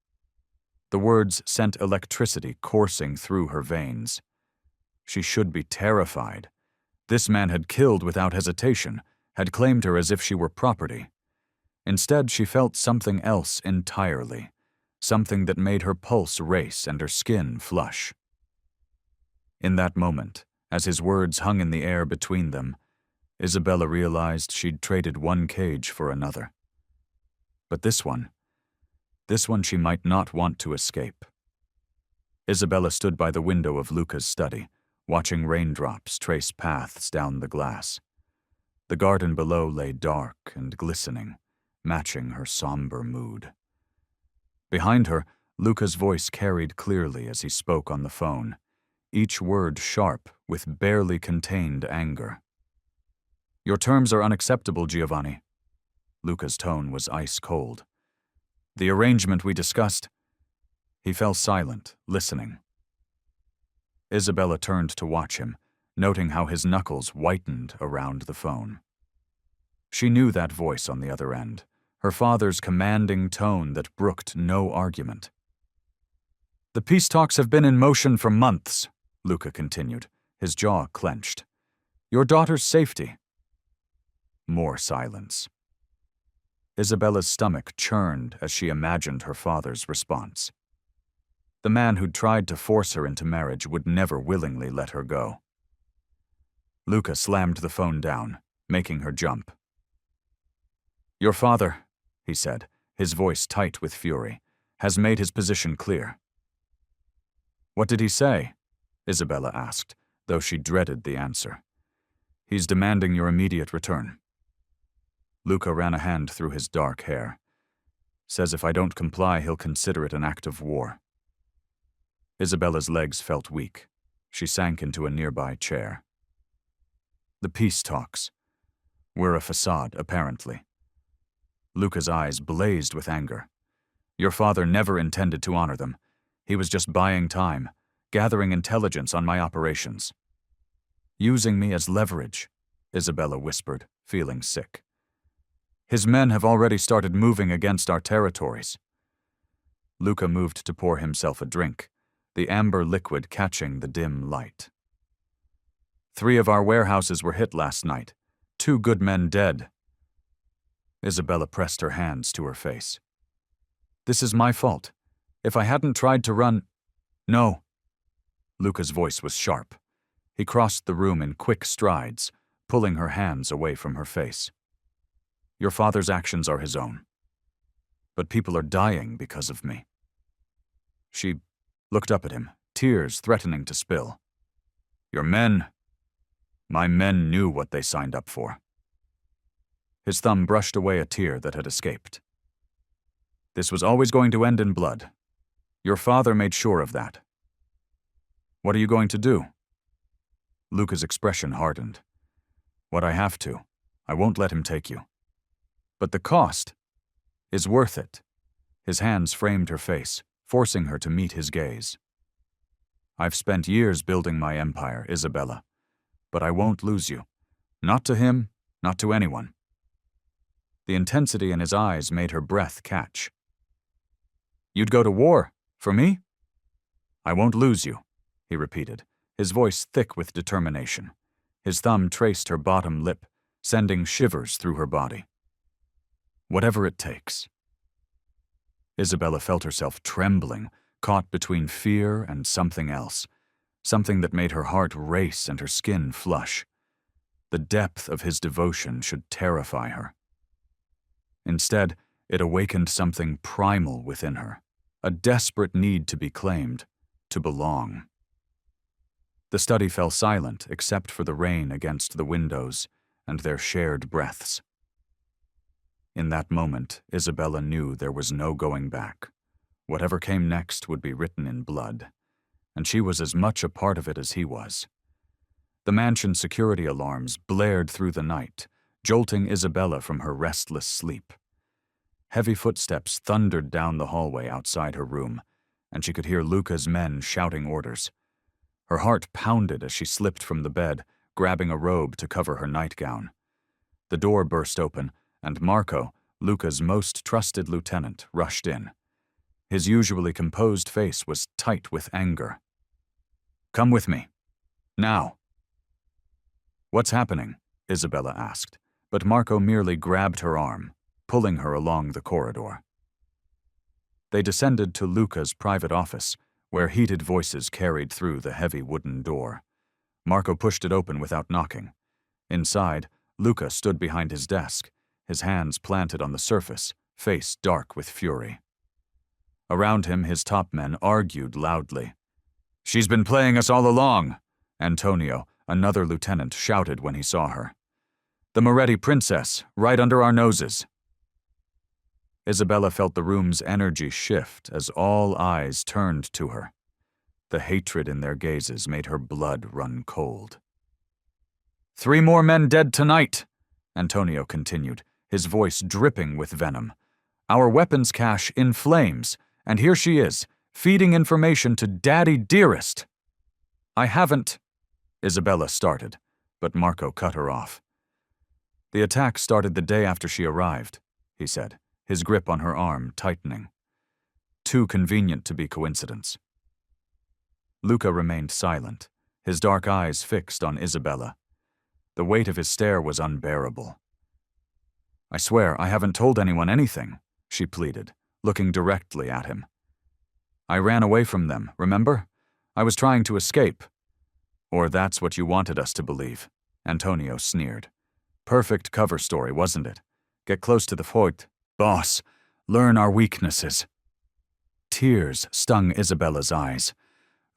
The words sent electricity coursing through her veins. She should be terrified. This man had killed without hesitation, had claimed her as if she were property. Instead, she felt something else entirely, something that made her pulse race and her skin flush. In that moment, as his words hung in the air between them, Isabella realized she'd traded one cage for another. But this one she might not want to escape. Isabella stood by the window of Luca's study, watching raindrops trace paths down the glass. The garden below lay dark and glistening, matching her somber mood. Behind her, Luca's voice carried clearly as he spoke on the phone, each word sharp with barely contained anger. "Your terms are unacceptable, Giovanni." Luca's tone was ice cold. "The arrangement we discussed." He fell silent, listening. Isabella turned to watch him, noting how his knuckles whitened around the phone. She knew that voice on the other end, her father's commanding tone that brooked no argument. "The peace talks have been in motion for months," Luca continued, his jaw clenched. "Your daughter's safety." More silence. Isabella's stomach churned as she imagined her father's response. The man who'd tried to force her into marriage would never willingly let her go. Luca slammed the phone down, making her jump. "Your father," he said, his voice tight with fury, "has made his position clear." "What did he say?" Isabella asked, though she dreaded the answer. "He's demanding your immediate return." Luca ran a hand through his dark hair. "Says if I don't comply, he'll consider it an act of war." Isabella's legs felt weak. She sank into a nearby chair. "The peace talks were a facade, apparently." Luca's eyes blazed with anger. "Your father never intended to honor them. He was just buying time, gathering intelligence on my operations." "Using me as leverage," Isabella whispered, feeling sick. "His men have already started moving against our territories." Luca moved to pour himself a drink, the amber liquid catching the dim light. "3 of our warehouses were hit last night. 2 good men dead." Isabella pressed her hands to her face. "This is my fault. If I hadn't tried to run—" "No." Luca's voice was sharp. He crossed the room in quick strides, pulling her hands away from her face. "Your father's actions are his own." but people are dying because of me." She looked up at him, tears threatening to spill. "Your men, my men knew what they signed up for." His thumb brushed away a tear that had escaped. "This was always going to end in blood. Your father made sure of that. What are you going to do?" Luca's expression hardened. "What I have to. I won't let him take you. But the cost is worth it." His hands framed her face, forcing her to meet his gaze. "I've spent years building my empire, Isabella, but I won't lose you. Not to him, not to anyone." The intensity in his eyes made her breath catch. "You'd go to war, for me?" "I won't lose you," he repeated, his voice thick with determination. His thumb traced her bottom lip, sending shivers through her body. "Whatever it takes." Isabella felt herself trembling, caught between fear and something else, something that made her heart race and her skin flush. The depth of his devotion should terrify her. Instead, it awakened something primal within her, a desperate need to be claimed, to belong. The study fell silent except for the rain against the windows and their shared breaths. In that moment, Isabella knew there was no going back. Whatever came next would be written in blood, and she was as much a part of it as he was. The mansion security alarms blared through the night, jolting Isabella from her restless sleep. Heavy footsteps thundered down the hallway outside her room, and she could hear Luca's men shouting orders. Her heart pounded as she slipped from the bed, grabbing a robe to cover her nightgown. The door burst open, and Marco, Luca's most trusted lieutenant, rushed in. His usually composed face was tight with anger. "Come with me. Now." "What's happening?" Isabella asked, but Marco merely grabbed her arm, pulling her along the corridor. They descended to Luca's private office, where heated voices carried through the heavy wooden door. Marco pushed it open without knocking. Inside, Luca stood behind his desk, his hands planted on the surface, face dark with fury. Around him, his top men argued loudly. "She's been playing us all along," Antonio, another lieutenant, shouted when he saw her. "The Moretti princess, right under our noses." Isabella felt the room's energy shift as all eyes turned to her. The hatred in their gazes made her blood run cold. "3 more men dead tonight," Antonio continued, his voice dripping with venom. "Our weapons cache in flames, and here she is, feeding information to Daddy Dearest." "I haven't," Isabella started, but Marco cut her off. "The attack started the day after she arrived," he said, his grip on her arm tightening. "Too convenient to be coincidence." Luca remained silent, his dark eyes fixed on Isabella. The weight of his stare was unbearable. "I swear I haven't told anyone anything," she pleaded, looking directly at him. "I ran away from them, remember? I was trying to escape." "Or that's what you wanted us to believe," Antonio sneered. "Perfect cover story, wasn't it? Get close to the fort. Boss, learn our weaknesses." Tears stung Isabella's eyes.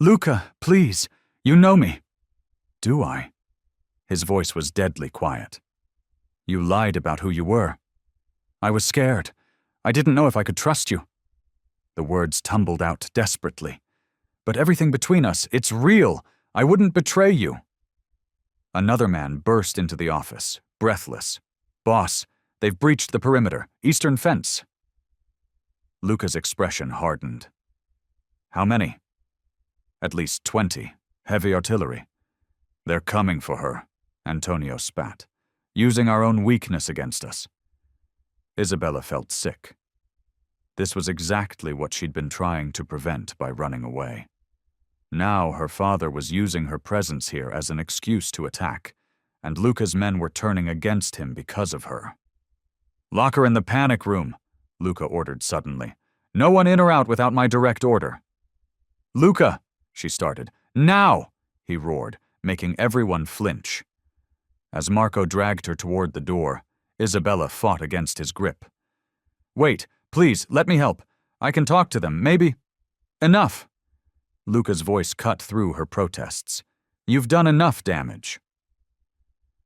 "Luca, please, you know me." "Do I?" His voice was deadly quiet. "You lied about who you were." "I was scared. I didn't know if I could trust you." The words tumbled out desperately. "But everything between us, it's real. I wouldn't betray you." Another man burst into the office, breathless. "Boss, they've breached the perimeter, eastern fence." Luca's expression hardened. "How many?" "At least 20. Heavy artillery." "They're coming for her," Antonio spat, "using our own weakness against us." Isabella felt sick. This was exactly what she'd been trying to prevent by running away. Now her father was using her presence here as an excuse to attack, and Luca's men were turning against him because of her. "Lock her in the panic room," Luca ordered suddenly. "No one in or out without my direct order." "Luca," she started. "Now!" he roared, making everyone flinch. As Marco dragged her toward the door, Isabella fought against his grip. "Wait, Please, let me help. I can talk to them, maybe. Enough! Luca's voice cut through her protests. You've done enough damage.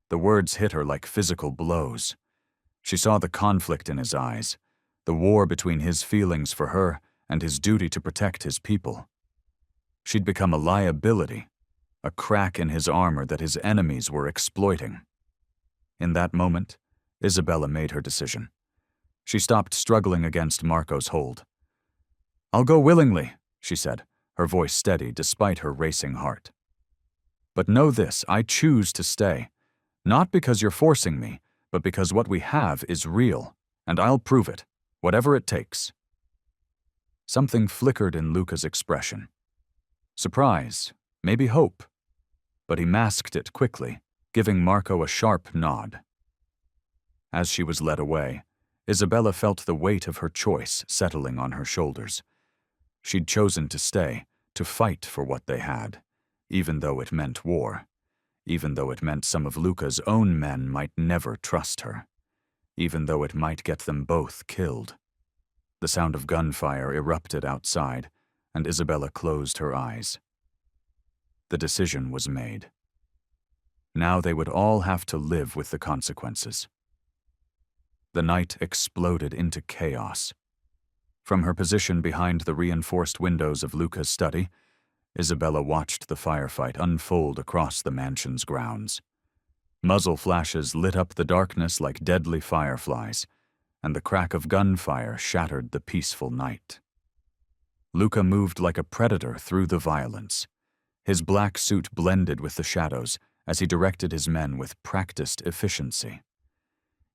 The words hit her like physical blows. She saw the conflict in his eyes, the war between his feelings for her and his duty to protect his people. She'd become a liability, a crack in his armor that his enemies were exploiting. In that moment, Isabella made her decision. She stopped struggling against Marco's hold. I'll go willingly, she said, her voice steady despite her racing heart. But know this, I choose to stay. Not because you're forcing me, but because what we have is real, and I'll prove it, whatever it takes. Something flickered in Luca's expression. Surprise, maybe hope. But he masked it quickly, giving Marco a sharp nod. As she was led away, Isabella felt the weight of her choice settling on her shoulders. She'd chosen to stay, to fight for what they had, even though it meant war, even though it meant some of Luca's own men might never trust her, even though it might get them both killed. The sound of gunfire erupted outside, and Isabella closed her eyes. The decision was made. Now they would all have to live with the consequences. The night exploded into chaos. From her position behind the reinforced windows of Luca's study, Isabella watched the firefight unfold across the mansion's grounds. Muzzle flashes lit up the darkness like deadly fireflies, and the crack of gunfire shattered the peaceful night. Luca moved like a predator through the violence. His black suit blended with the shadows as he directed his men with practiced efficiency.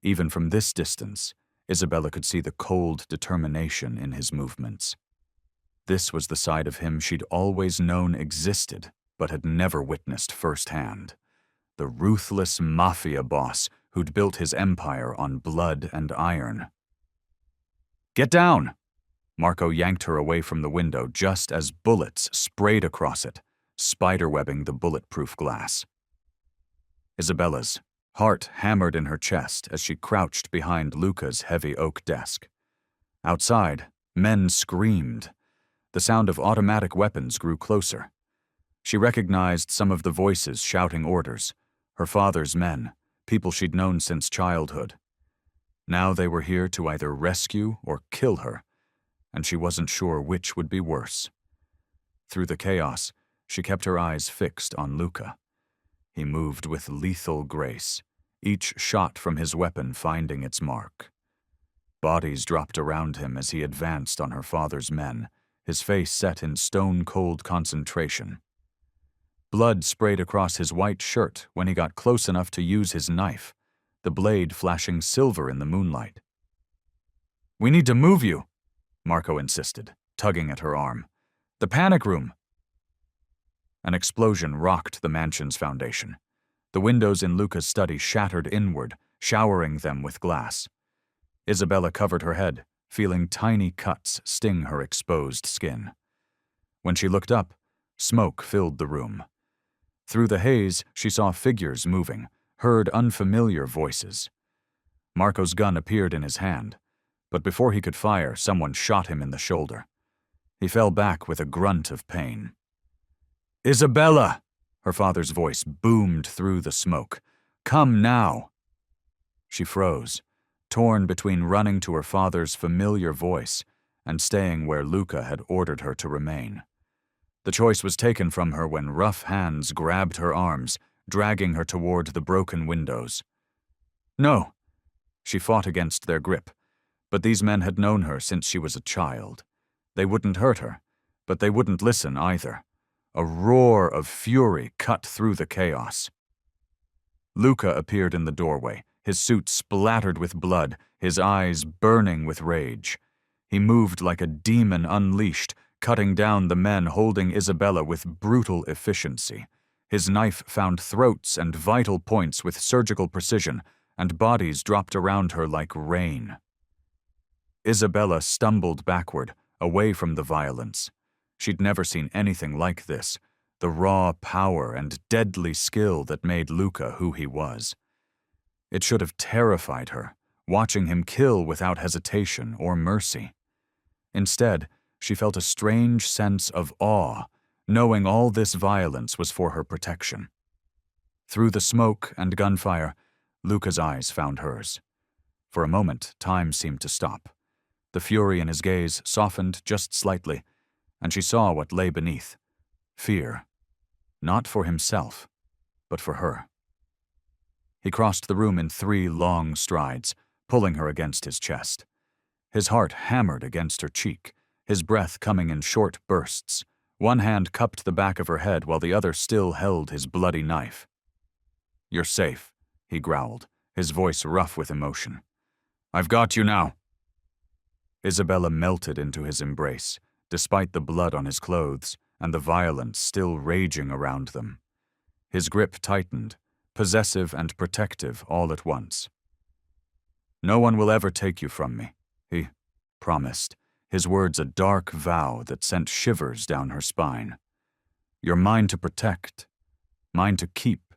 Even from this distance, Isabella could see the cold determination in his movements. This was the side of him she'd always known existed, but had never witnessed firsthand. The ruthless Mafia boss who'd built his empire on blood and iron. Get down! Marco yanked her away from the window just as bullets sprayed across it, spiderwebbing the bulletproof glass. Isabella's heart hammered in her chest as she crouched behind Luca's heavy oak desk. Outside, men screamed. The sound of automatic weapons grew closer. She recognized some of the voices shouting orders, her father's men, people she'd known since childhood. Now they were here to either rescue or kill her, and she wasn't sure which would be worse. Through the chaos, she kept her eyes fixed on Luca. He moved with lethal grace, each shot from his weapon finding its mark. Bodies dropped around him as he advanced on her father's men, his face set in stone-cold concentration. Blood sprayed across his white shirt when he got close enough to use his knife, the blade flashing silver in the moonlight. "We need to move you," Marco insisted, tugging at her arm. "The panic room." An explosion rocked the mansion's foundation. The windows in Luca's study shattered inward, showering them with glass. Isabella covered her head, feeling tiny cuts sting her exposed skin. When she looked up, smoke filled the room. Through the haze, she saw figures moving, heard unfamiliar voices. Marco's gun appeared in his hand, but before he could fire, someone shot him in the shoulder. He fell back with a grunt of pain. "Isabella!" Her father's voice boomed through the smoke. "Come now!" She froze, torn between running to her father's familiar voice and staying where Luca had ordered her to remain. The choice was taken from her when rough hands grabbed her arms, dragging her toward the broken windows. "No!" She fought against their grip, but these men had known her since she was a child. They wouldn't hurt her, but they wouldn't listen either. A roar of fury cut through the chaos. Luca appeared in the doorway, his suit splattered with blood, his eyes burning with rage. He moved like a demon unleashed, cutting down the men holding Isabella with brutal efficiency. His knife found throats and vital points with surgical precision, and bodies dropped around her like rain. Isabella stumbled backward, away from the violence. She'd never seen anything like this, the raw power and deadly skill that made Luca who he was. It should have terrified her, watching him kill without hesitation or mercy. Instead, she felt a strange sense of awe, knowing all this violence was for her protection. Through the smoke and gunfire, Luca's eyes found hers. For a moment, time seemed to stop. The fury in his gaze softened just slightly, and she saw what lay beneath. Fear. Not for himself, but for her. He crossed the room in 3 long strides, pulling her against his chest. His heart hammered against her cheek, his breath coming in short bursts. One hand cupped the back of her head while the other still held his bloody knife. "You're safe," he growled, his voice rough with emotion. "I've got you now." Isabella melted into his embrace, despite the blood on his clothes and the violence still raging around them. His grip tightened, possessive and protective all at once. "No one will ever take you from me," he promised, his words a dark vow that sent shivers down her spine. "You're mine to protect, mine to keep."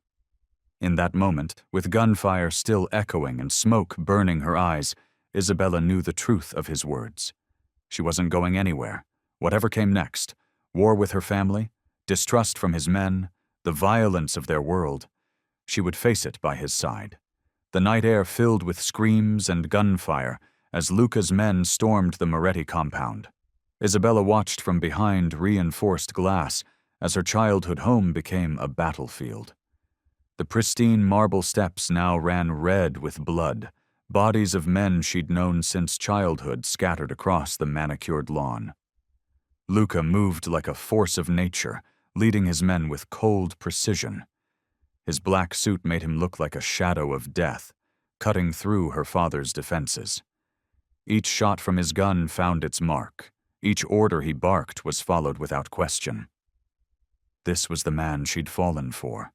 In that moment, with gunfire still echoing and smoke burning her eyes, Isabella knew the truth of his words. She wasn't going anywhere. Whatever came next, war with her family, distrust from his men, the violence of their world, she would face it by his side. The night air filled with screams and gunfire as Luca's men stormed the Moretti compound. Isabella watched from behind reinforced glass as her childhood home became a battlefield. The pristine marble steps now ran red with blood, bodies of men she'd known since childhood scattered across the manicured lawn. Luca moved like a force of nature, leading his men with cold precision. His black suit made him look like a shadow of death, cutting through her father's defenses. Each shot from his gun found its mark. Each order he barked was followed without question. This was the man she'd fallen for,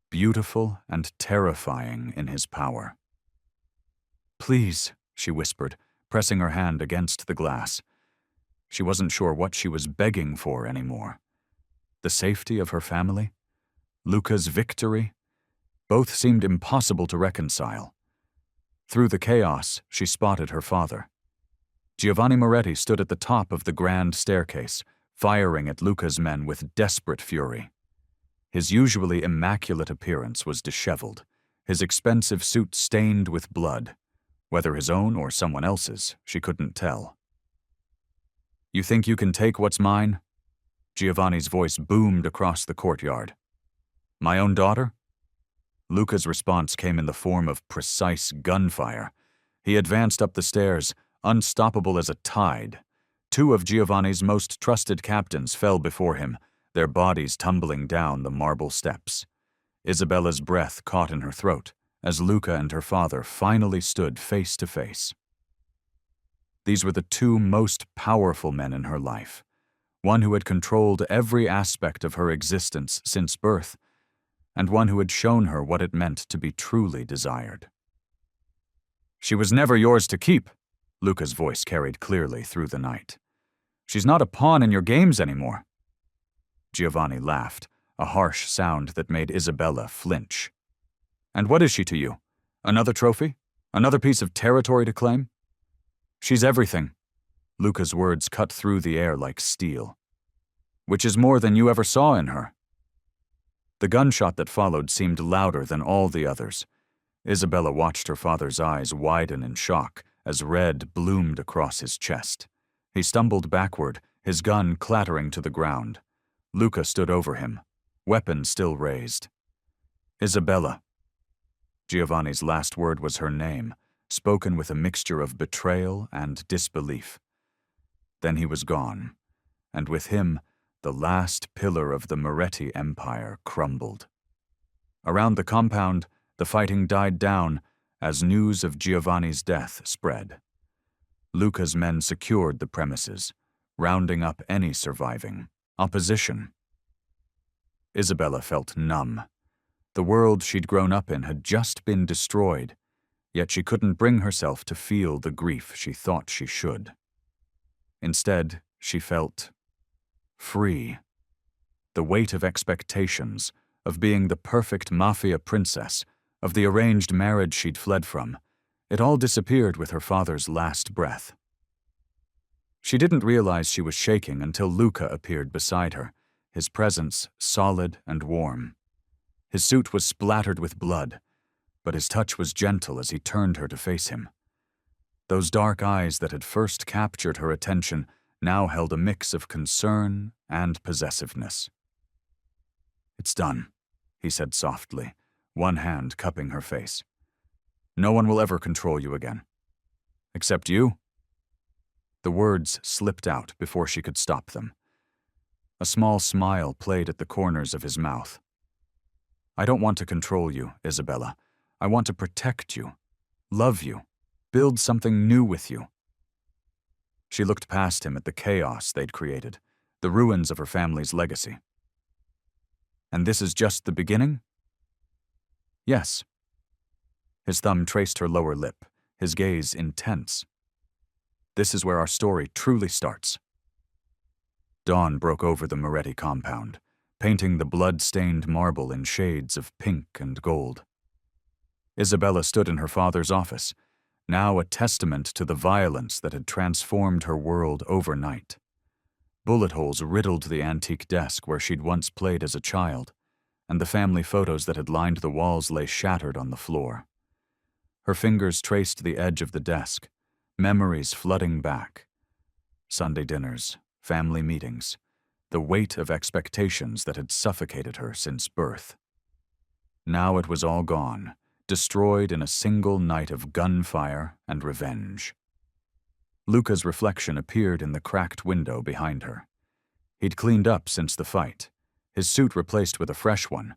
beautiful and terrifying in his power. "Please," she whispered, pressing her hand against the glass. She wasn't sure what she was begging for anymore. The safety of her family? Luca's victory? Both seemed impossible to reconcile. Through the chaos, she spotted her father. Giovanni Moretti stood at the top of the grand staircase, firing at Luca's men with desperate fury. His usually immaculate appearance was disheveled, his expensive suit stained with blood. Whether his own or someone else's, she couldn't tell. "You think you can take what's mine?" Giovanni's voice boomed across the courtyard. "My own daughter?" Luca's response came in the form of precise gunfire. He advanced up the stairs, unstoppable as a tide. 2 of Giovanni's most trusted captains fell before him, their bodies tumbling down the marble steps. Isabella's breath caught in her throat as Luca and her father finally stood face to face. These were the 2 most powerful men in her life, one who had controlled every aspect of her existence since birth, and one who had shown her what it meant to be truly desired. "She was never yours to keep," Luca's voice carried clearly through the night. "She's not a pawn in your games anymore." Giovanni laughed, a harsh sound that made Isabella flinch. "And what is she to you? Another trophy? Another piece of territory to claim?" "She's everything." Luca's words cut through the air like steel. "Which is more than you ever saw in her." The gunshot that followed seemed louder than all the others. Isabella watched her father's eyes widen in shock as red bloomed across his chest. He stumbled backward, his gun clattering to the ground. Luca stood over him, weapon still raised. "Isabella." Giovanni's last word was her name, spoken with a mixture of betrayal and disbelief. Then he was gone, and with him, the last pillar of the Moretti Empire crumbled. Around the compound, the fighting died down as news of Giovanni's death spread. Luca's men secured the premises, rounding up any surviving opposition. Isabella felt numb. The world she'd grown up in had just been destroyed, yet she couldn't bring herself to feel the grief she thought she should. Instead, she felt free. The weight of expectations, of being the perfect Mafia princess, of the arranged marriage she'd fled from, It all disappeared with her father's last breath. She didn't realize she was shaking until Luca appeared beside her, his presence solid and warm. His suit was splattered with blood, but his touch was gentle as he turned her to face him. Those dark eyes that had first captured her attention now held a mix of concern and possessiveness. "It's done," he said softly, one hand cupping her face. "No one will ever control you again. Except you?" The words slipped out before she could stop them. A small smile played at the corners of his mouth. "I don't want to control you, Isabella. I want to protect you, love you, build something new with you." She looked past him at the chaos they'd created, the ruins of her family's legacy. "And this is just the beginning?" "Yes." His thumb traced her lower lip, his gaze intense. "This is where our story truly starts." Dawn broke over the Moretti compound, painting the blood-stained marble in shades of pink and gold. Isabella stood in her father's office, now a testament to the violence that had transformed her world overnight. Bullet holes riddled the antique desk where she'd once played as a child, and the family photos that had lined the walls lay shattered on the floor. Her fingers traced the edge of the desk, memories flooding back. Sunday dinners, family meetings, the weight of expectations that had suffocated her since birth. Now it was all gone, destroyed in a single night of gunfire and revenge. Luca's reflection appeared in the cracked window behind her. He'd cleaned up since the fight, his suit replaced with a fresh one,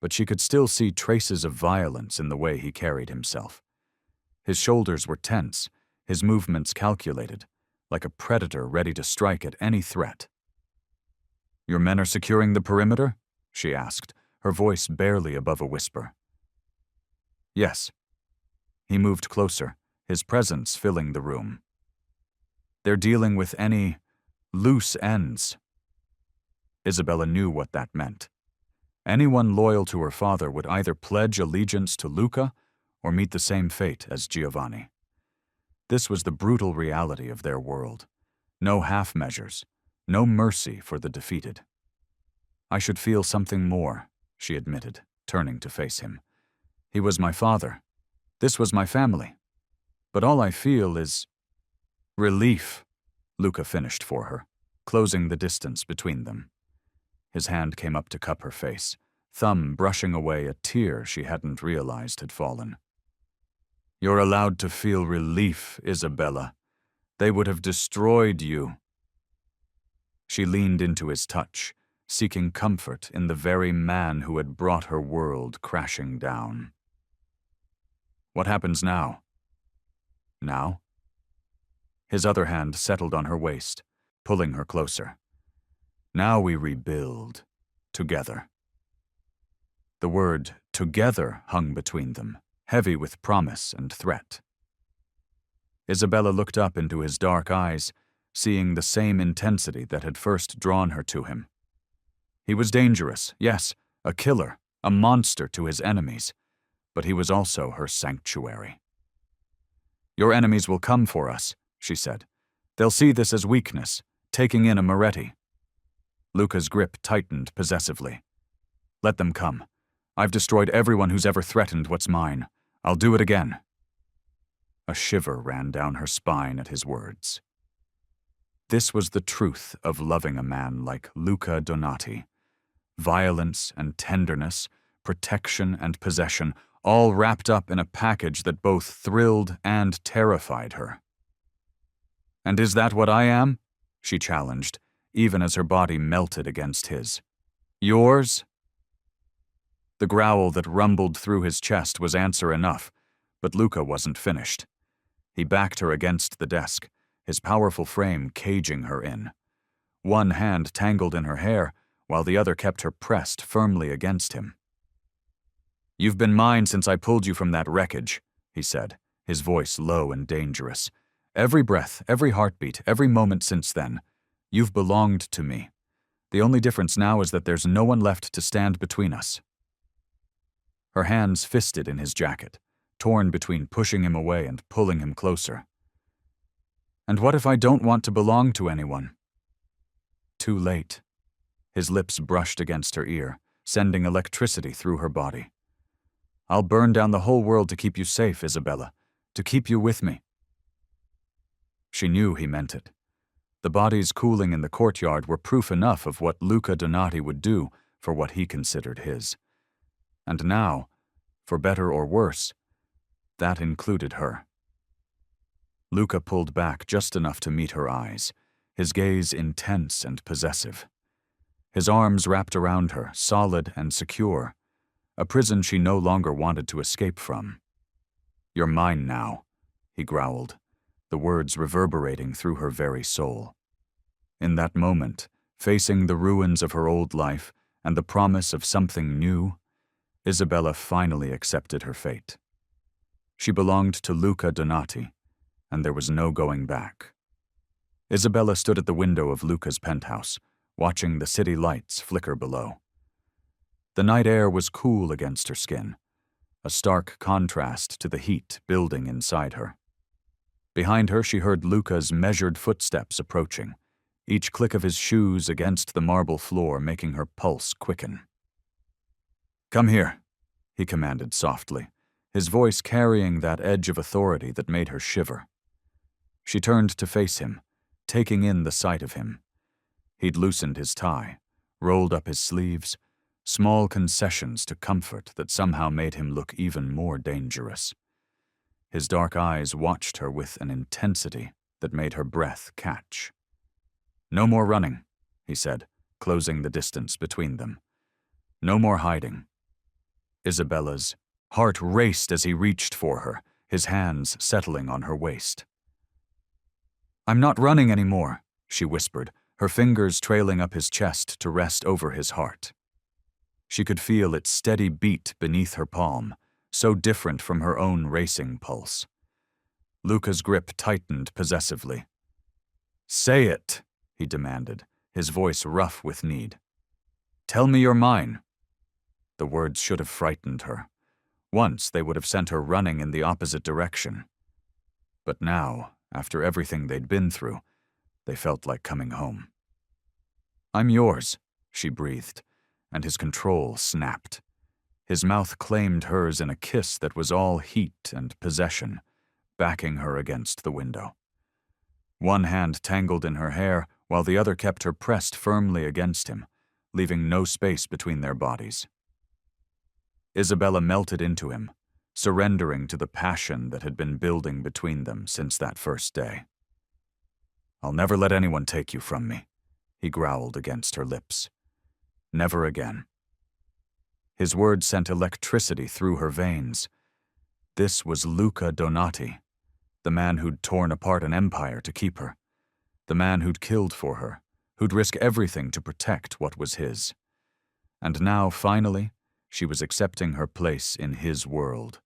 but she could still see traces of violence in the way he carried himself. His shoulders were tense, his movements calculated, like a predator ready to strike at any threat. "Your men are securing the perimeter?" she asked, her voice barely above a whisper. "Yes." He moved closer, his presence filling the room. "They're dealing with any loose ends." Isabella knew what that meant. Anyone loyal to her father would either pledge allegiance to Luca or meet the same fate as Giovanni. This was the brutal reality of their world. No half measures, no mercy for the defeated. "I should feel something more," she admitted, turning to face him. "He was my father. This was my family. But all I feel is relief," Luca finished for her, closing the distance between them. His hand came up to cup her face, thumb brushing away a tear she hadn't realized had fallen. "You're allowed to feel relief, Isabella. They would have destroyed you." She leaned into his touch, seeking comfort in the very man who had brought her world crashing down. "What happens now?" "Now?" His other hand settled on her waist, pulling her closer. "Now we rebuild, together." The word "together" hung between them, heavy with promise and threat. Isabella looked up into his dark eyes, seeing the same intensity that had first drawn her to him. He was dangerous, yes, a killer, a monster to his enemies, but he was also her sanctuary. "Your enemies will come for us," she said. "They'll see this as weakness, taking in a Moretti." Luca's grip tightened possessively. "Let them come. I've destroyed everyone who's ever threatened what's mine. I'll do it again." A shiver ran down her spine at his words. This was the truth of loving a man like Luca Donati. Violence and tenderness, protection and possession, all wrapped up in a package that both thrilled and terrified her. "And is that what I am?" she challenged, even as her body melted against his. "Yours?" The growl that rumbled through his chest was answer enough, but Luca wasn't finished. He backed her against the desk, his powerful frame caging her in. One hand tangled in her hair, while the other kept her pressed firmly against him. "You've been mine since I pulled you from that wreckage," he said, his voice low and dangerous. "Every breath, every heartbeat, every moment since then. You've belonged to me. The only difference now is that there's no one left to stand between us." Her hands fisted in his jacket, torn between pushing him away and pulling him closer. And what if I don't want to belong to anyone? Too late. His lips brushed against her ear, sending electricity through her body. I'll burn down the whole world to keep you safe, Isabella, to keep you with me. She knew he meant it. The bodies cooling in the courtyard were proof enough of what Luca Donati would do for what he considered his. And now, for better or worse, that included her. Luca pulled back just enough to meet her eyes, his gaze intense and possessive. His arms wrapped around her, solid and secure, a prison she no longer wanted to escape from. You're mine now, he growled, the words reverberating through her very soul. In that moment, facing the ruins of her old life and the promise of something new, Isabella finally accepted her fate. She belonged to Luca Donati, and there was no going back. Isabella stood at the window of Luca's penthouse, watching the city lights flicker below. The night air was cool against her skin, a stark contrast to the heat building inside her. Behind her, she heard Luca's measured footsteps approaching, each click of his shoes against the marble floor making her pulse quicken. Come here, he commanded softly, his voice carrying that edge of authority that made her shiver. She turned to face him, taking in the sight of him. He'd loosened his tie, rolled up his sleeves, small concessions to comfort that somehow made him look even more dangerous. His dark eyes watched her with an intensity that made her breath catch. No more running, he said, closing the distance between them. No more hiding. Isabella's heart raced as he reached for her, his hands settling on her waist. I'm not running anymore, she whispered, her fingers trailing up his chest to rest over his heart. She could feel its steady beat beneath her palm, so different from her own racing pulse. Luca's grip tightened possessively. Say it, he demanded, his voice rough with need. Tell me you're mine. The words should have frightened her. Once they would have sent her running in the opposite direction. But now, after everything they'd been through, they felt like coming home. I'm yours, she breathed, and his control snapped. His mouth claimed hers in a kiss that was all heat and possession, backing her against the window. One hand tangled in her hair, while the other kept her pressed firmly against him, leaving no space between their bodies. Isabella melted into him, surrendering to the passion that had been building between them since that first day. I'll never let anyone take you from me, he growled against her lips. Never again. His words sent electricity through her veins. This was Luca Donati, the man who'd torn apart an empire to keep her, the man who'd killed for her, who'd risk everything to protect what was his. And now, finally, she was accepting her place in his world.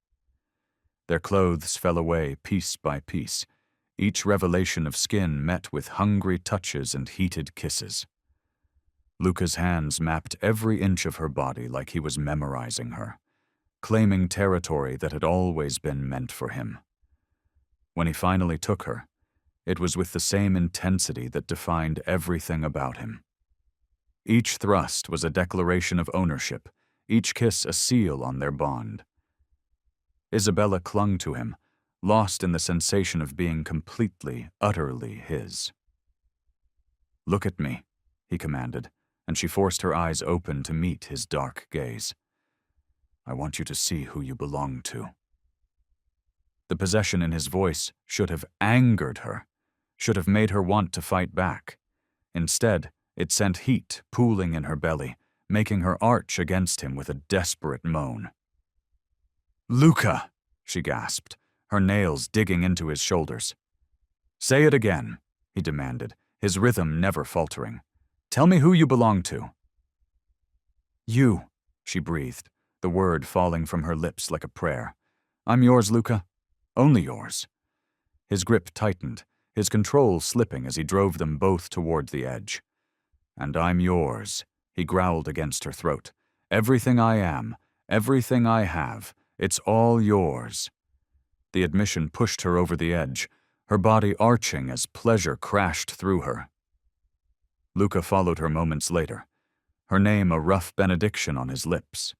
Their clothes fell away piece by piece, each revelation of skin met with hungry touches and heated kisses. Luca's hands mapped every inch of her body like he was memorizing her, claiming territory that had always been meant for him. When he finally took her, it was with the same intensity that defined everything about him. Each thrust was a declaration of ownership, each kiss a seal on their bond. Isabella clung to him, lost in the sensation of being completely, utterly his. Look at me, he commanded, and she forced her eyes open to meet his dark gaze. I want you to see who you belong to. The possession in his voice should have angered her, should have made her want to fight back. Instead, it sent heat pooling in her belly, making her arch against him with a desperate moan. Luca, she gasped, her nails digging into his shoulders. Say it again, he demanded, his rhythm never faltering. Tell me who you belong to. You, she breathed, the word falling from her lips like a prayer. I'm yours, Luca. Only yours. His grip tightened, his control slipping as he drove them both toward the edge. And I'm yours, he growled against her throat. Everything I am, everything I have, it's all yours. The admission pushed her over the edge, her body arching as pleasure crashed through her. Luca followed her moments later, her name a rough benediction on his lips.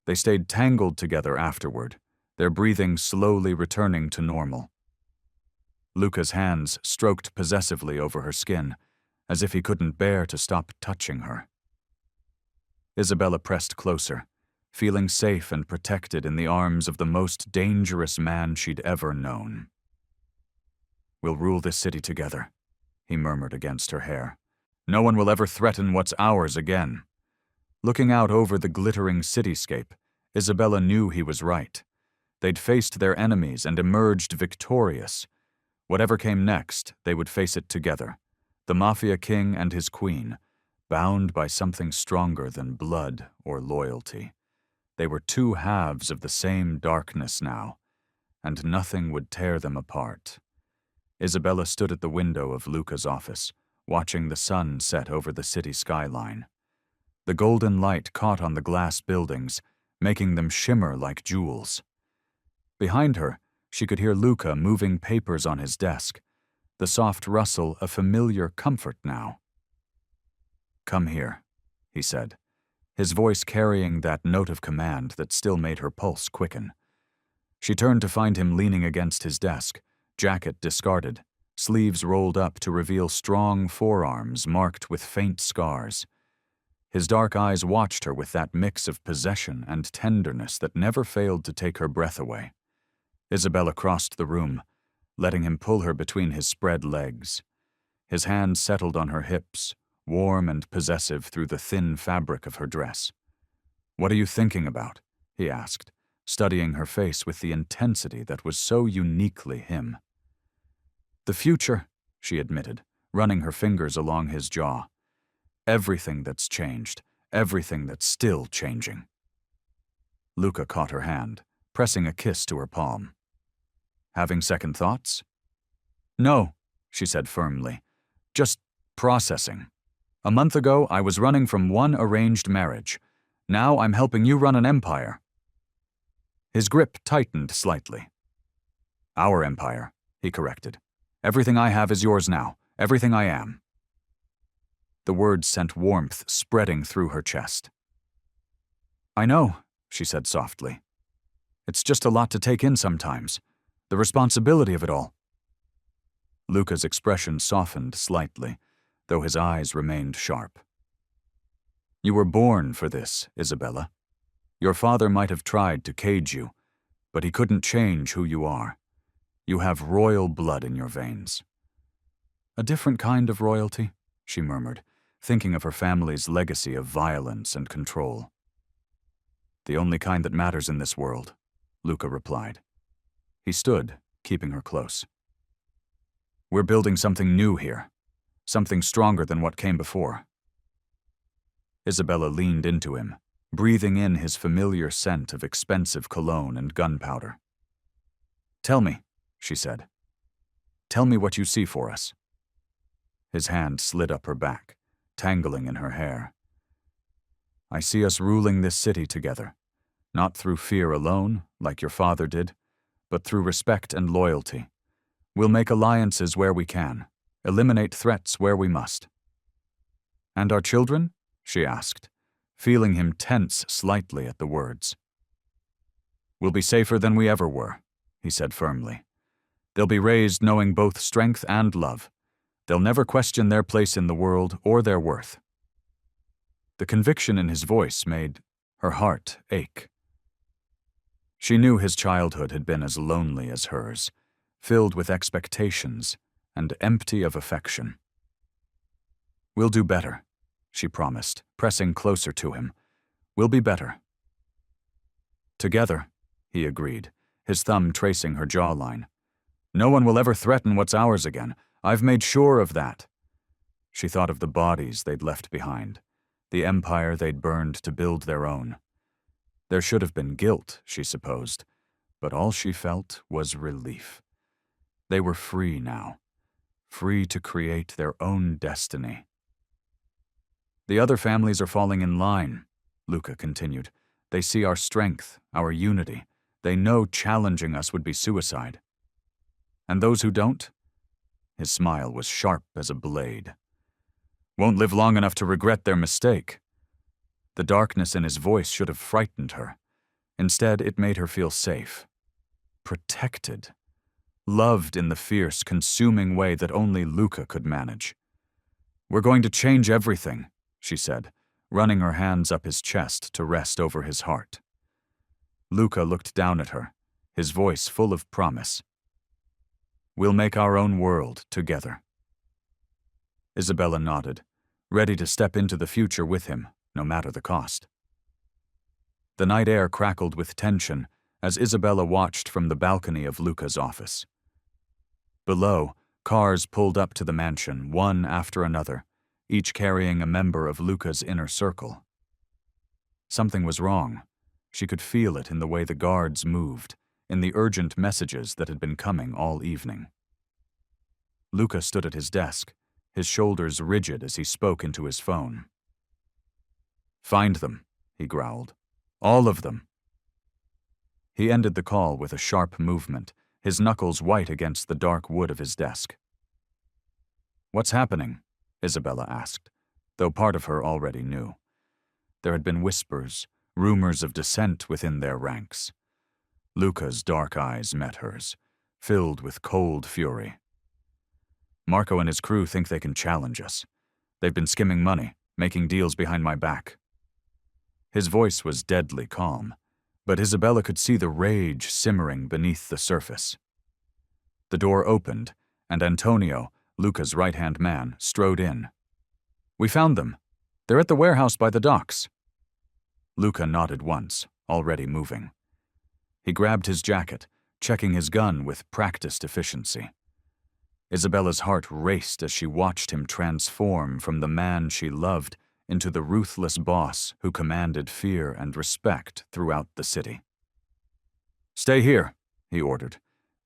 They stayed tangled together afterward, their breathing slowly returning to normal. Luca's hands stroked possessively over her skin, as if he couldn't bear to stop touching her. Isabella pressed closer, feeling safe and protected in the arms of the most dangerous man she'd ever known. "We'll rule this city together," he murmured against her hair. "No one will ever threaten what's ours again." Looking out over the glittering cityscape, Isabella knew he was right. They'd faced their enemies and emerged victorious. Whatever came next, they would face it together. The Mafia king and his queen, bound by something stronger than blood or loyalty. They were two halves of the same darkness now, and nothing would tear them apart. Isabella stood at the window of Luca's office, watching the sun set over the city skyline. The golden light caught on the glass buildings, making them shimmer like jewels. Behind her, she could hear Luca moving papers on his desk, the soft rustle a familiar comfort now. "Come here," he said, his voice carrying that note of command that still made her pulse quicken. She turned to find him leaning against his desk, jacket discarded, sleeves rolled up to reveal strong forearms marked with faint scars. His dark eyes watched her with that mix of possession and tenderness that never failed to take her breath away. Isabella crossed the room, letting him pull her between his spread legs. His hand settled on her hips, warm and possessive through the thin fabric of her dress. "What are you thinking about?" he asked, studying her face with the intensity that was so uniquely him. "The future," she admitted, running her fingers along his jaw. "Everything that's changed, everything that's still changing." Luca caught her hand, pressing a kiss to her palm. "Having second thoughts?" "No," she said firmly. "Just processing. A month ago, I was running from one arranged marriage. Now I'm helping you run an empire." His grip tightened slightly. "Our empire," he corrected. "Everything I have is yours now. Everything I am." The words sent warmth spreading through her chest. "I know," she said softly. "It's just a lot to take in sometimes. The responsibility of it all." Luca's expression softened slightly, though his eyes remained sharp. "You were born for this, Isabella. Your father might have tried to cage you, but he couldn't change who you are. You have royal blood in your veins." "A different kind of royalty," she murmured, thinking of her family's legacy of violence and control. "The only kind that matters in this world," Luca replied. He stood, keeping her close. "We're building something new here, something stronger than what came before." Isabella leaned into him, breathing in his familiar scent of expensive cologne and gunpowder. "Tell me," she said. "Tell me what you see for us." His hand slid up her back, tangling in her hair. "I see us ruling this city together, not through fear alone, like your father did, but through respect and loyalty. We'll make alliances where we can, eliminate threats where we must." "And our children?" she asked, feeling him tense slightly at the words. "We'll be safer than we ever were," he said firmly. "They'll be raised knowing both strength and love. They'll never question their place in the world or their worth." The conviction in his voice made her heart ache. She knew his childhood had been as lonely as hers, filled with expectations and empty of affection. "We'll do better," she promised, pressing closer to him. "We'll be better." "Together," he agreed, his thumb tracing her jawline. "No one will ever threaten what's ours again. I've made sure of that." She thought of the bodies they'd left behind, the empire they'd burned to build their own. There should have been guilt, she supposed, but all she felt was relief. They were free now, free to create their own destiny. "The other families are falling in line," Luca continued. "They see our strength, our unity. They know challenging us would be suicide. And those who don't? His smile was sharp as a blade. Won't live long enough to regret their mistake. The darkness in his voice should have frightened her. Instead, it made her feel safe. Protected. Loved in the fierce, consuming way that only Luca could manage. We're going to change everything, she said, running her hands up his chest to rest over his heart. Luca looked down at her, his voice full of promise. We'll make our own world together. Isabella nodded, ready to step into the future with him, no matter the cost. The night air crackled with tension as Isabella watched from the balcony of Luca's office. Below, cars pulled up to the mansion, one after another, each carrying a member of Luca's inner circle. Something was wrong. She could feel it in the way the guards moved, in the urgent messages that had been coming all evening. Luca stood at his desk, his shoulders rigid as he spoke into his phone. "Find them," he growled. "All of them." He ended the call with a sharp movement, his knuckles white against the dark wood of his desk. "What's happening?" Isabella asked, though part of her already knew. There had been whispers, rumors of dissent within their ranks. Luca's dark eyes met hers, filled with cold fury. "Marco and his crew think they can challenge us. They've been skimming money, making deals behind my back." His voice was deadly calm, but Isabella could see the rage simmering beneath the surface. The door opened, and Antonio, Luca's right-hand man, strode in. "We found them. They're at the warehouse by the docks." Luca nodded once, already moving. He grabbed his jacket, checking his gun with practiced efficiency. Isabella's heart raced as she watched him transform from the man she loved into the ruthless boss who commanded fear and respect throughout the city. "Stay here," he ordered,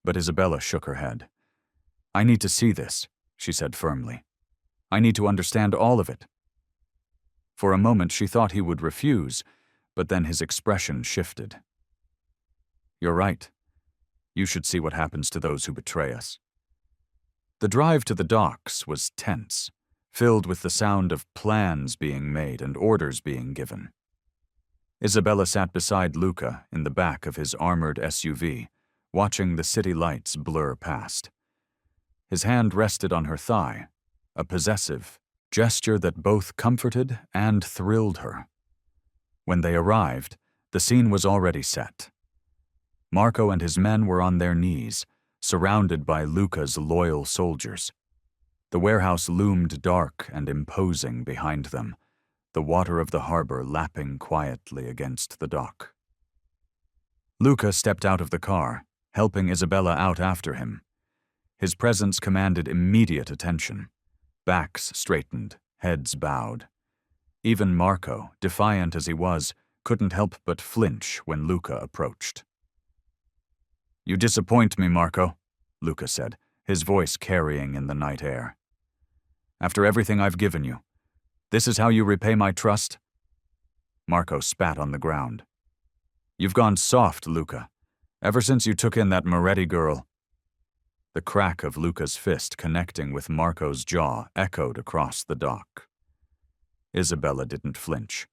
but Isabella shook her head. "I need to see this," she said firmly. "I need to understand all of it." For a moment she thought he would refuse, but then his expression shifted. "You're right. You should see what happens to those who betray us." The drive to the docks was tense, filled with the sound of plans being made and orders being given. Isabella sat beside Luca in the back of his armored SUV, watching the city lights blur past. His hand rested on her thigh, a possessive gesture that both comforted and thrilled her. When they arrived, the scene was already set. Marco and his men were on their knees, surrounded by Luca's loyal soldiers. The warehouse loomed dark and imposing behind them, the water of the harbor lapping quietly against the dock. Luca stepped out of the car, helping Isabella out after him. His presence commanded immediate attention. Backs straightened, heads bowed. Even Marco, defiant as he was, couldn't help but flinch when Luca approached. "You disappoint me, Marco," Luca said, his voice carrying in the night air. "After everything I've given you, this is how you repay my trust?" Marco spat on the ground. "You've gone soft, Luca, ever since you took in that Moretti girl." The crack of Luca's fist connecting with Marco's jaw echoed across the dock. Isabella didn't flinch.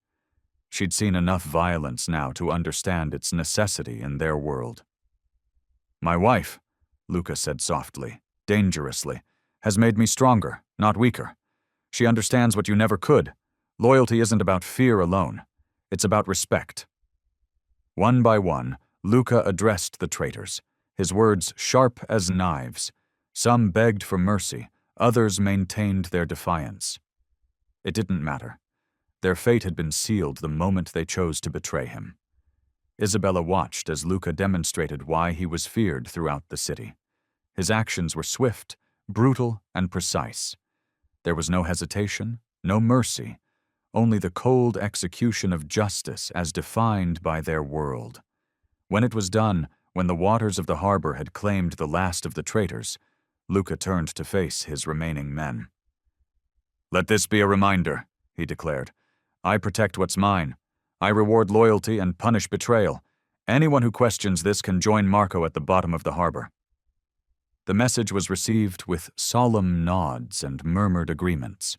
She'd seen enough violence now to understand its necessity in their world. "My wife," Luca said softly, dangerously, "has made me stronger, not weaker. She understands what you never could. Loyalty isn't about fear alone. It's about respect." One by one, Luca addressed the traitors, his words sharp as knives. Some begged for mercy, others maintained their defiance. It didn't matter. Their fate had been sealed the moment they chose to betray him. Isabella watched as Luca demonstrated why he was feared throughout the city. His actions were swift, brutal, and precise. There was no hesitation, no mercy, only the cold execution of justice as defined by their world. When it was done, when the waters of the harbor had claimed the last of the traitors, Luca turned to face his remaining men. "Let this be a reminder," he declared. "I protect what's mine. I reward loyalty and punish betrayal, Anyone who questions this can join Marco at the bottom of the harbor. The message was received with solemn nods and murmured agreements.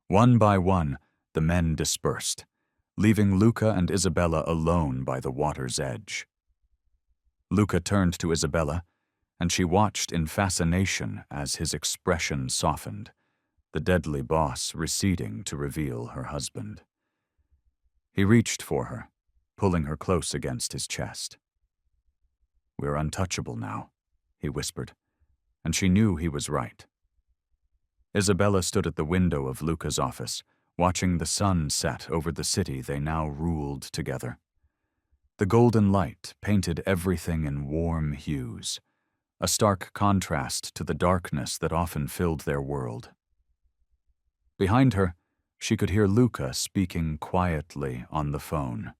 One by one, the men dispersed, leaving Luca and Isabella alone by the water's edge. Luca turned to Isabella, and she watched in fascination as his expression softened, the deadly boss receding to reveal her husband. He reached for her, pulling her close against his chest. "We're untouchable now," he whispered, and she knew he was right. Isabella stood at the window of Luca's office, watching the sun set over the city they now ruled together. The golden light painted everything in warm hues, a stark contrast to the darkness that often filled their world. Behind her, she could hear Luca speaking quietly on the phone,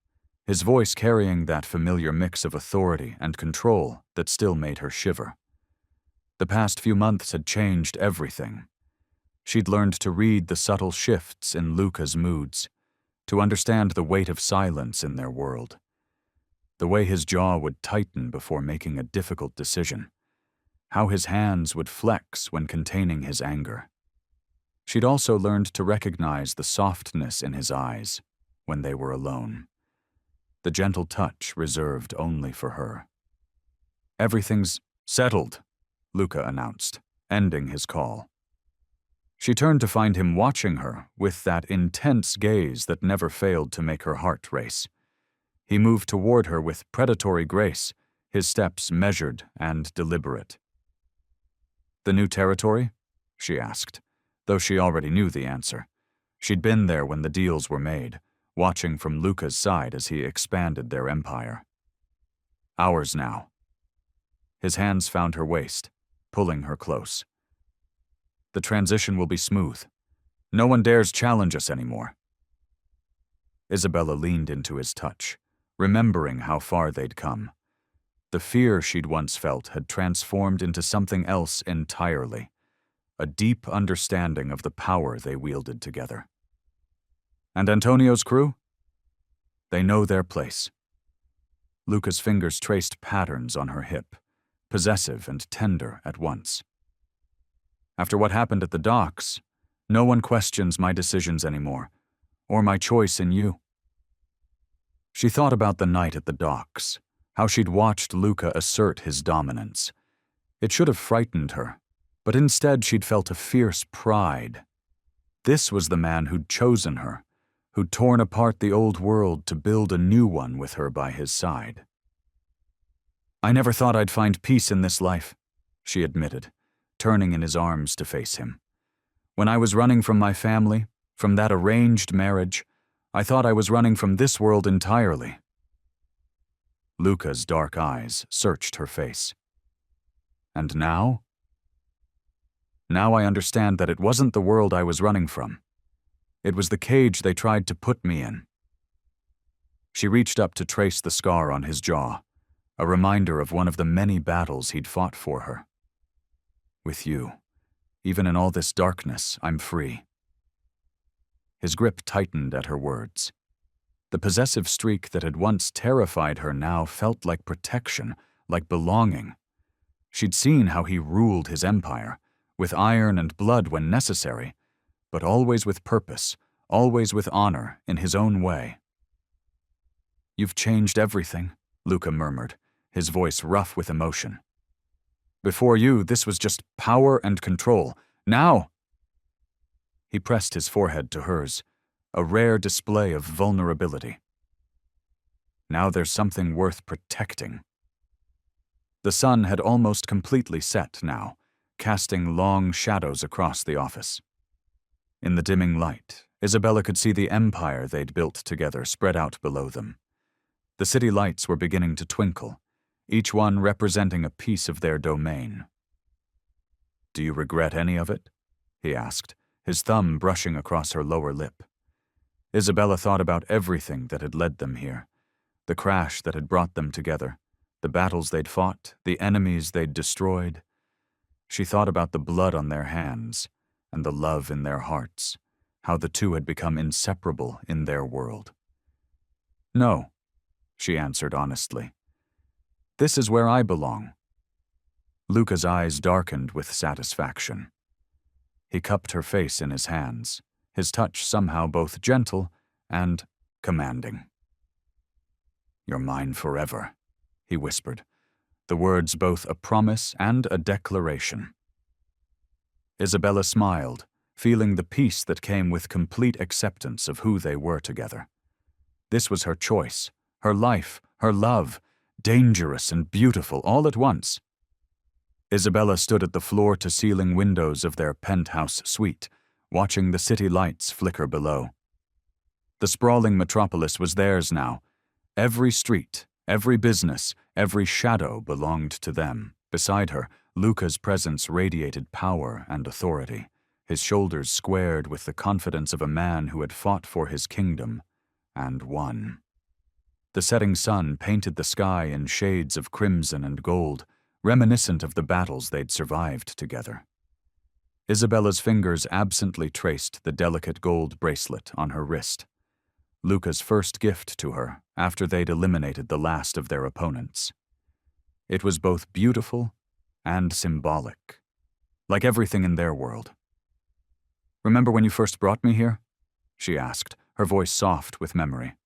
his voice carrying that familiar mix of authority and control that still made her shiver. The past few months had changed everything. She'd learned to read the subtle shifts in Luca's moods, to understand the weight of silence in their world, the way his jaw would tighten before making a difficult decision, how his hands would flex when containing his anger. She'd also learned to recognize the softness in his eyes when they were alone, the gentle touch reserved only for her. "Everything's settled," Luca announced, ending his call. She turned to find him watching her with that intense gaze that never failed to make her heart race. He moved toward her with predatory grace, his steps measured and deliberate. "The new territory?" she asked, though she already knew the answer. She'd been there when the deals were made, watching from Luca's side as he expanded their empire. "Ours now." His hands found her waist, pulling her close. "The transition will be smooth. No one dares challenge us anymore." Isabella leaned into his touch, remembering how far they'd come. The fear she'd once felt had transformed into something else entirely, a deep understanding of the power they wielded together. "And Antonio's crew? They know their place." Luca's fingers traced patterns on her hip, possessive and tender at once. "After what happened at the docks, no one questions my decisions anymore, or my choice in you." She thought about the night at the docks, how she'd watched Luca assert his dominance. It should have frightened her, but instead she'd felt a fierce pride. This was the man who'd chosen her, who'd torn apart the old world to build a new one with her by his side. "I never thought I'd find peace in this life," she admitted, turning in his arms to face him. "When I was running from my family, from that arranged marriage, I thought I was running from this world entirely." Luca's dark eyes searched her face. "And now?" "Now I understand that it wasn't the world I was running from. It was the cage they tried to put me in." She reached up to trace the scar on his jaw, a reminder of one of the many battles he'd fought for her. "With you, even in all this darkness, I'm free." His grip tightened at her words. The possessive streak that had once terrified her now felt like protection, like belonging. She'd seen how he ruled his empire, with iron and blood when necessary, but always with purpose, always with honor in his own way. "You've changed everything," Luca murmured, his voice rough with emotion. "Before you, this was just power and control. Now—" He pressed his forehead to hers, a rare display of vulnerability. "Now there's something worth protecting." The sun had almost completely set now, casting long shadows across the office. In the dimming light, Isabella could see the empire they'd built together spread out below them. The city lights were beginning to twinkle, each one representing a piece of their domain. "Do you regret any of it?" he asked, his thumb brushing across her lower lip. Isabella thought about everything that had led them here, the crash that had brought them together, the battles they'd fought, the enemies they'd destroyed. She thought about the blood on their hands and the love in their hearts, how the two had become inseparable in their world. "No," she answered honestly, This is where I belong." Luca's eyes darkened with satisfaction. He cupped her face in his hands, his touch somehow both gentle and commanding. "You're mine forever," he whispered, the words both a promise and a declaration. Isabella smiled, feeling the peace that came with complete acceptance of who they were together. This was her choice, her life, her love, dangerous and beautiful all at once. Isabella stood at the floor-to-ceiling windows of their penthouse suite, watching the city lights flicker below. The sprawling metropolis was theirs now. Every street, every business, every shadow belonged to them. Beside her, Luca's presence radiated power and authority, his shoulders squared with the confidence of a man who had fought for his kingdom and won. The setting sun painted the sky in shades of crimson and gold, reminiscent of the battles they'd survived together. Isabella's fingers absently traced the delicate gold bracelet on her wrist, Luca's first gift to her after they'd eliminated the last of their opponents. It was both beautiful and symbolic, like everything in their world. "Remember when you first brought me here?" she asked, her voice soft with memory.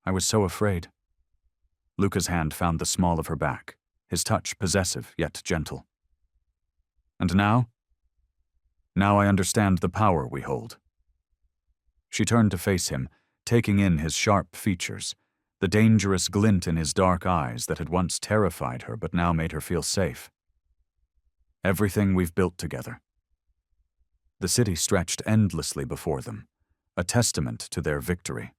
"I was so afraid." Luca's hand found the small of her back, his touch possessive yet gentle. "And now? Now I understand the power we hold." She turned to face him, taking in his sharp features, the dangerous glint in his dark eyes that had once terrified her but now made her feel safe. "Everything we've built together." The city stretched endlessly before them, a testament to their victory.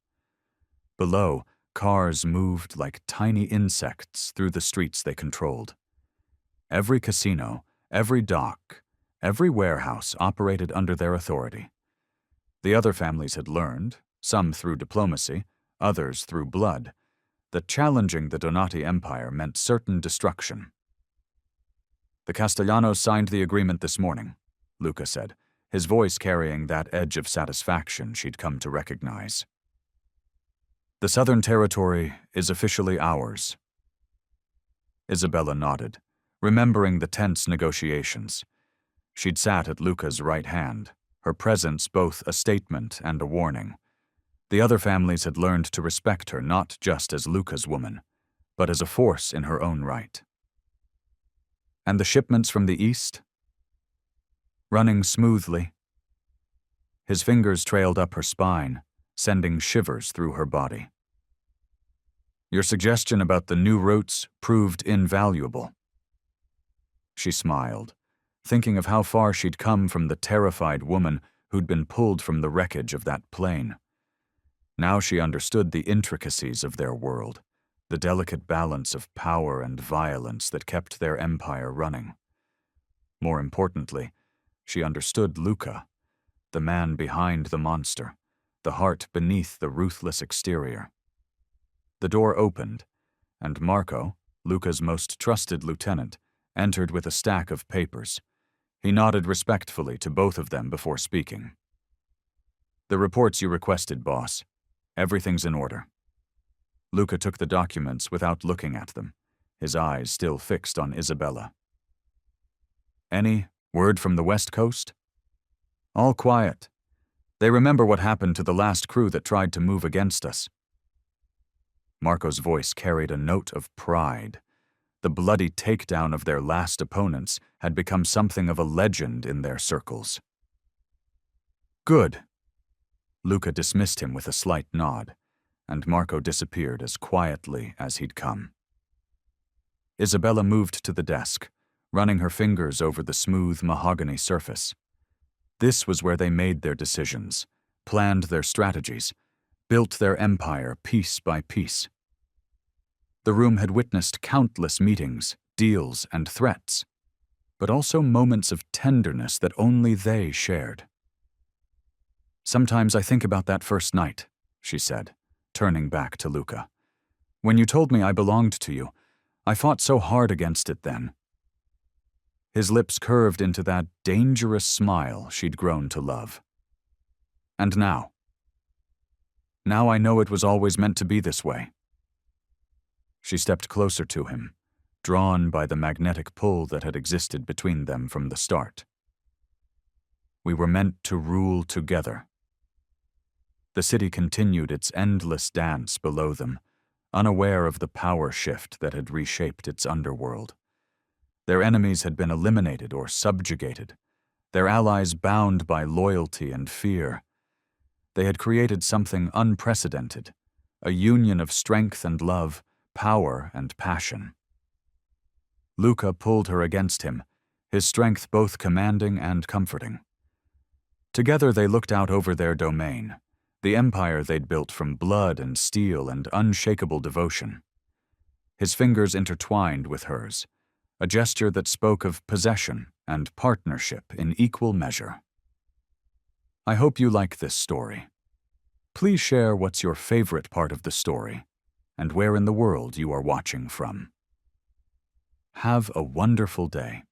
Below, cars moved like tiny insects through the streets they controlled. Every casino, every dock, every warehouse operated under their authority. The other families had learned, some through diplomacy, others through blood, that challenging the Donati Empire meant certain destruction. "The Castellanos signed the agreement this morning," Luca said, his voice carrying that edge of satisfaction she'd come to recognize. "The Southern Territory is officially ours." Isabella nodded, remembering the tense negotiations. She'd sat at Luca's right hand, her presence both a statement and a warning. The other families had learned to respect her not just as Luca's woman, but as a force in her own right. "And the shipments from the east?" "Running smoothly." His fingers trailed up her spine, sending shivers through her body. "Your suggestion about the new routes proved invaluable." She smiled, thinking of how far she'd come from the terrified woman who'd been pulled from the wreckage of that plane. Now she understood the intricacies of their world, the delicate balance of power and violence that kept their empire running. More importantly, she understood Luca, the man behind the monster, the heart beneath the ruthless exterior. The door opened, and Marco, Luca's most trusted lieutenant, entered with a stack of papers. He nodded respectfully to both of them before speaking. "The reports you requested, boss. Everything's in order." Luca took the documents without looking at them, his eyes still fixed on Isabella. "Any word from the West Coast?" "All quiet. They remember what happened to the last crew that tried to move against us." Marco's voice carried a note of pride. The bloody takedown of their last opponents had become something of a legend in their circles. "Good." Luca dismissed him with a slight nod, and Marco disappeared as quietly as he'd come. Isabella moved to the desk, running her fingers over the smooth mahogany surface. This was where they made their decisions, planned their strategies, built their empire piece by piece. The room had witnessed countless meetings, deals, and threats, but also moments of tenderness that only they shared. "Sometimes I think about that first night," she said, turning back to Luca. "When you told me I belonged to you, I fought so hard against it then." His lips curved into that dangerous smile she'd grown to love. "And now? Now I know it was always meant to be this way." She stepped closer to him, drawn by the magnetic pull that had existed between them from the start. We were meant to rule together. The city continued its endless dance below them, unaware of the power shift that had reshaped its underworld. Their enemies had been eliminated or subjugated, their allies bound by loyalty and fear. They had created something unprecedented, a union of strength and love, power and passion. Luca pulled her against him, his strength both commanding and comforting. Together they looked out over their domain, the empire they'd built from blood and steel and unshakable devotion. His fingers intertwined with hers, a gesture that spoke of possession and partnership in equal measure. I hope you like this story. Please share what's your favorite part of the story and where in the world you are watching from. Have a wonderful day.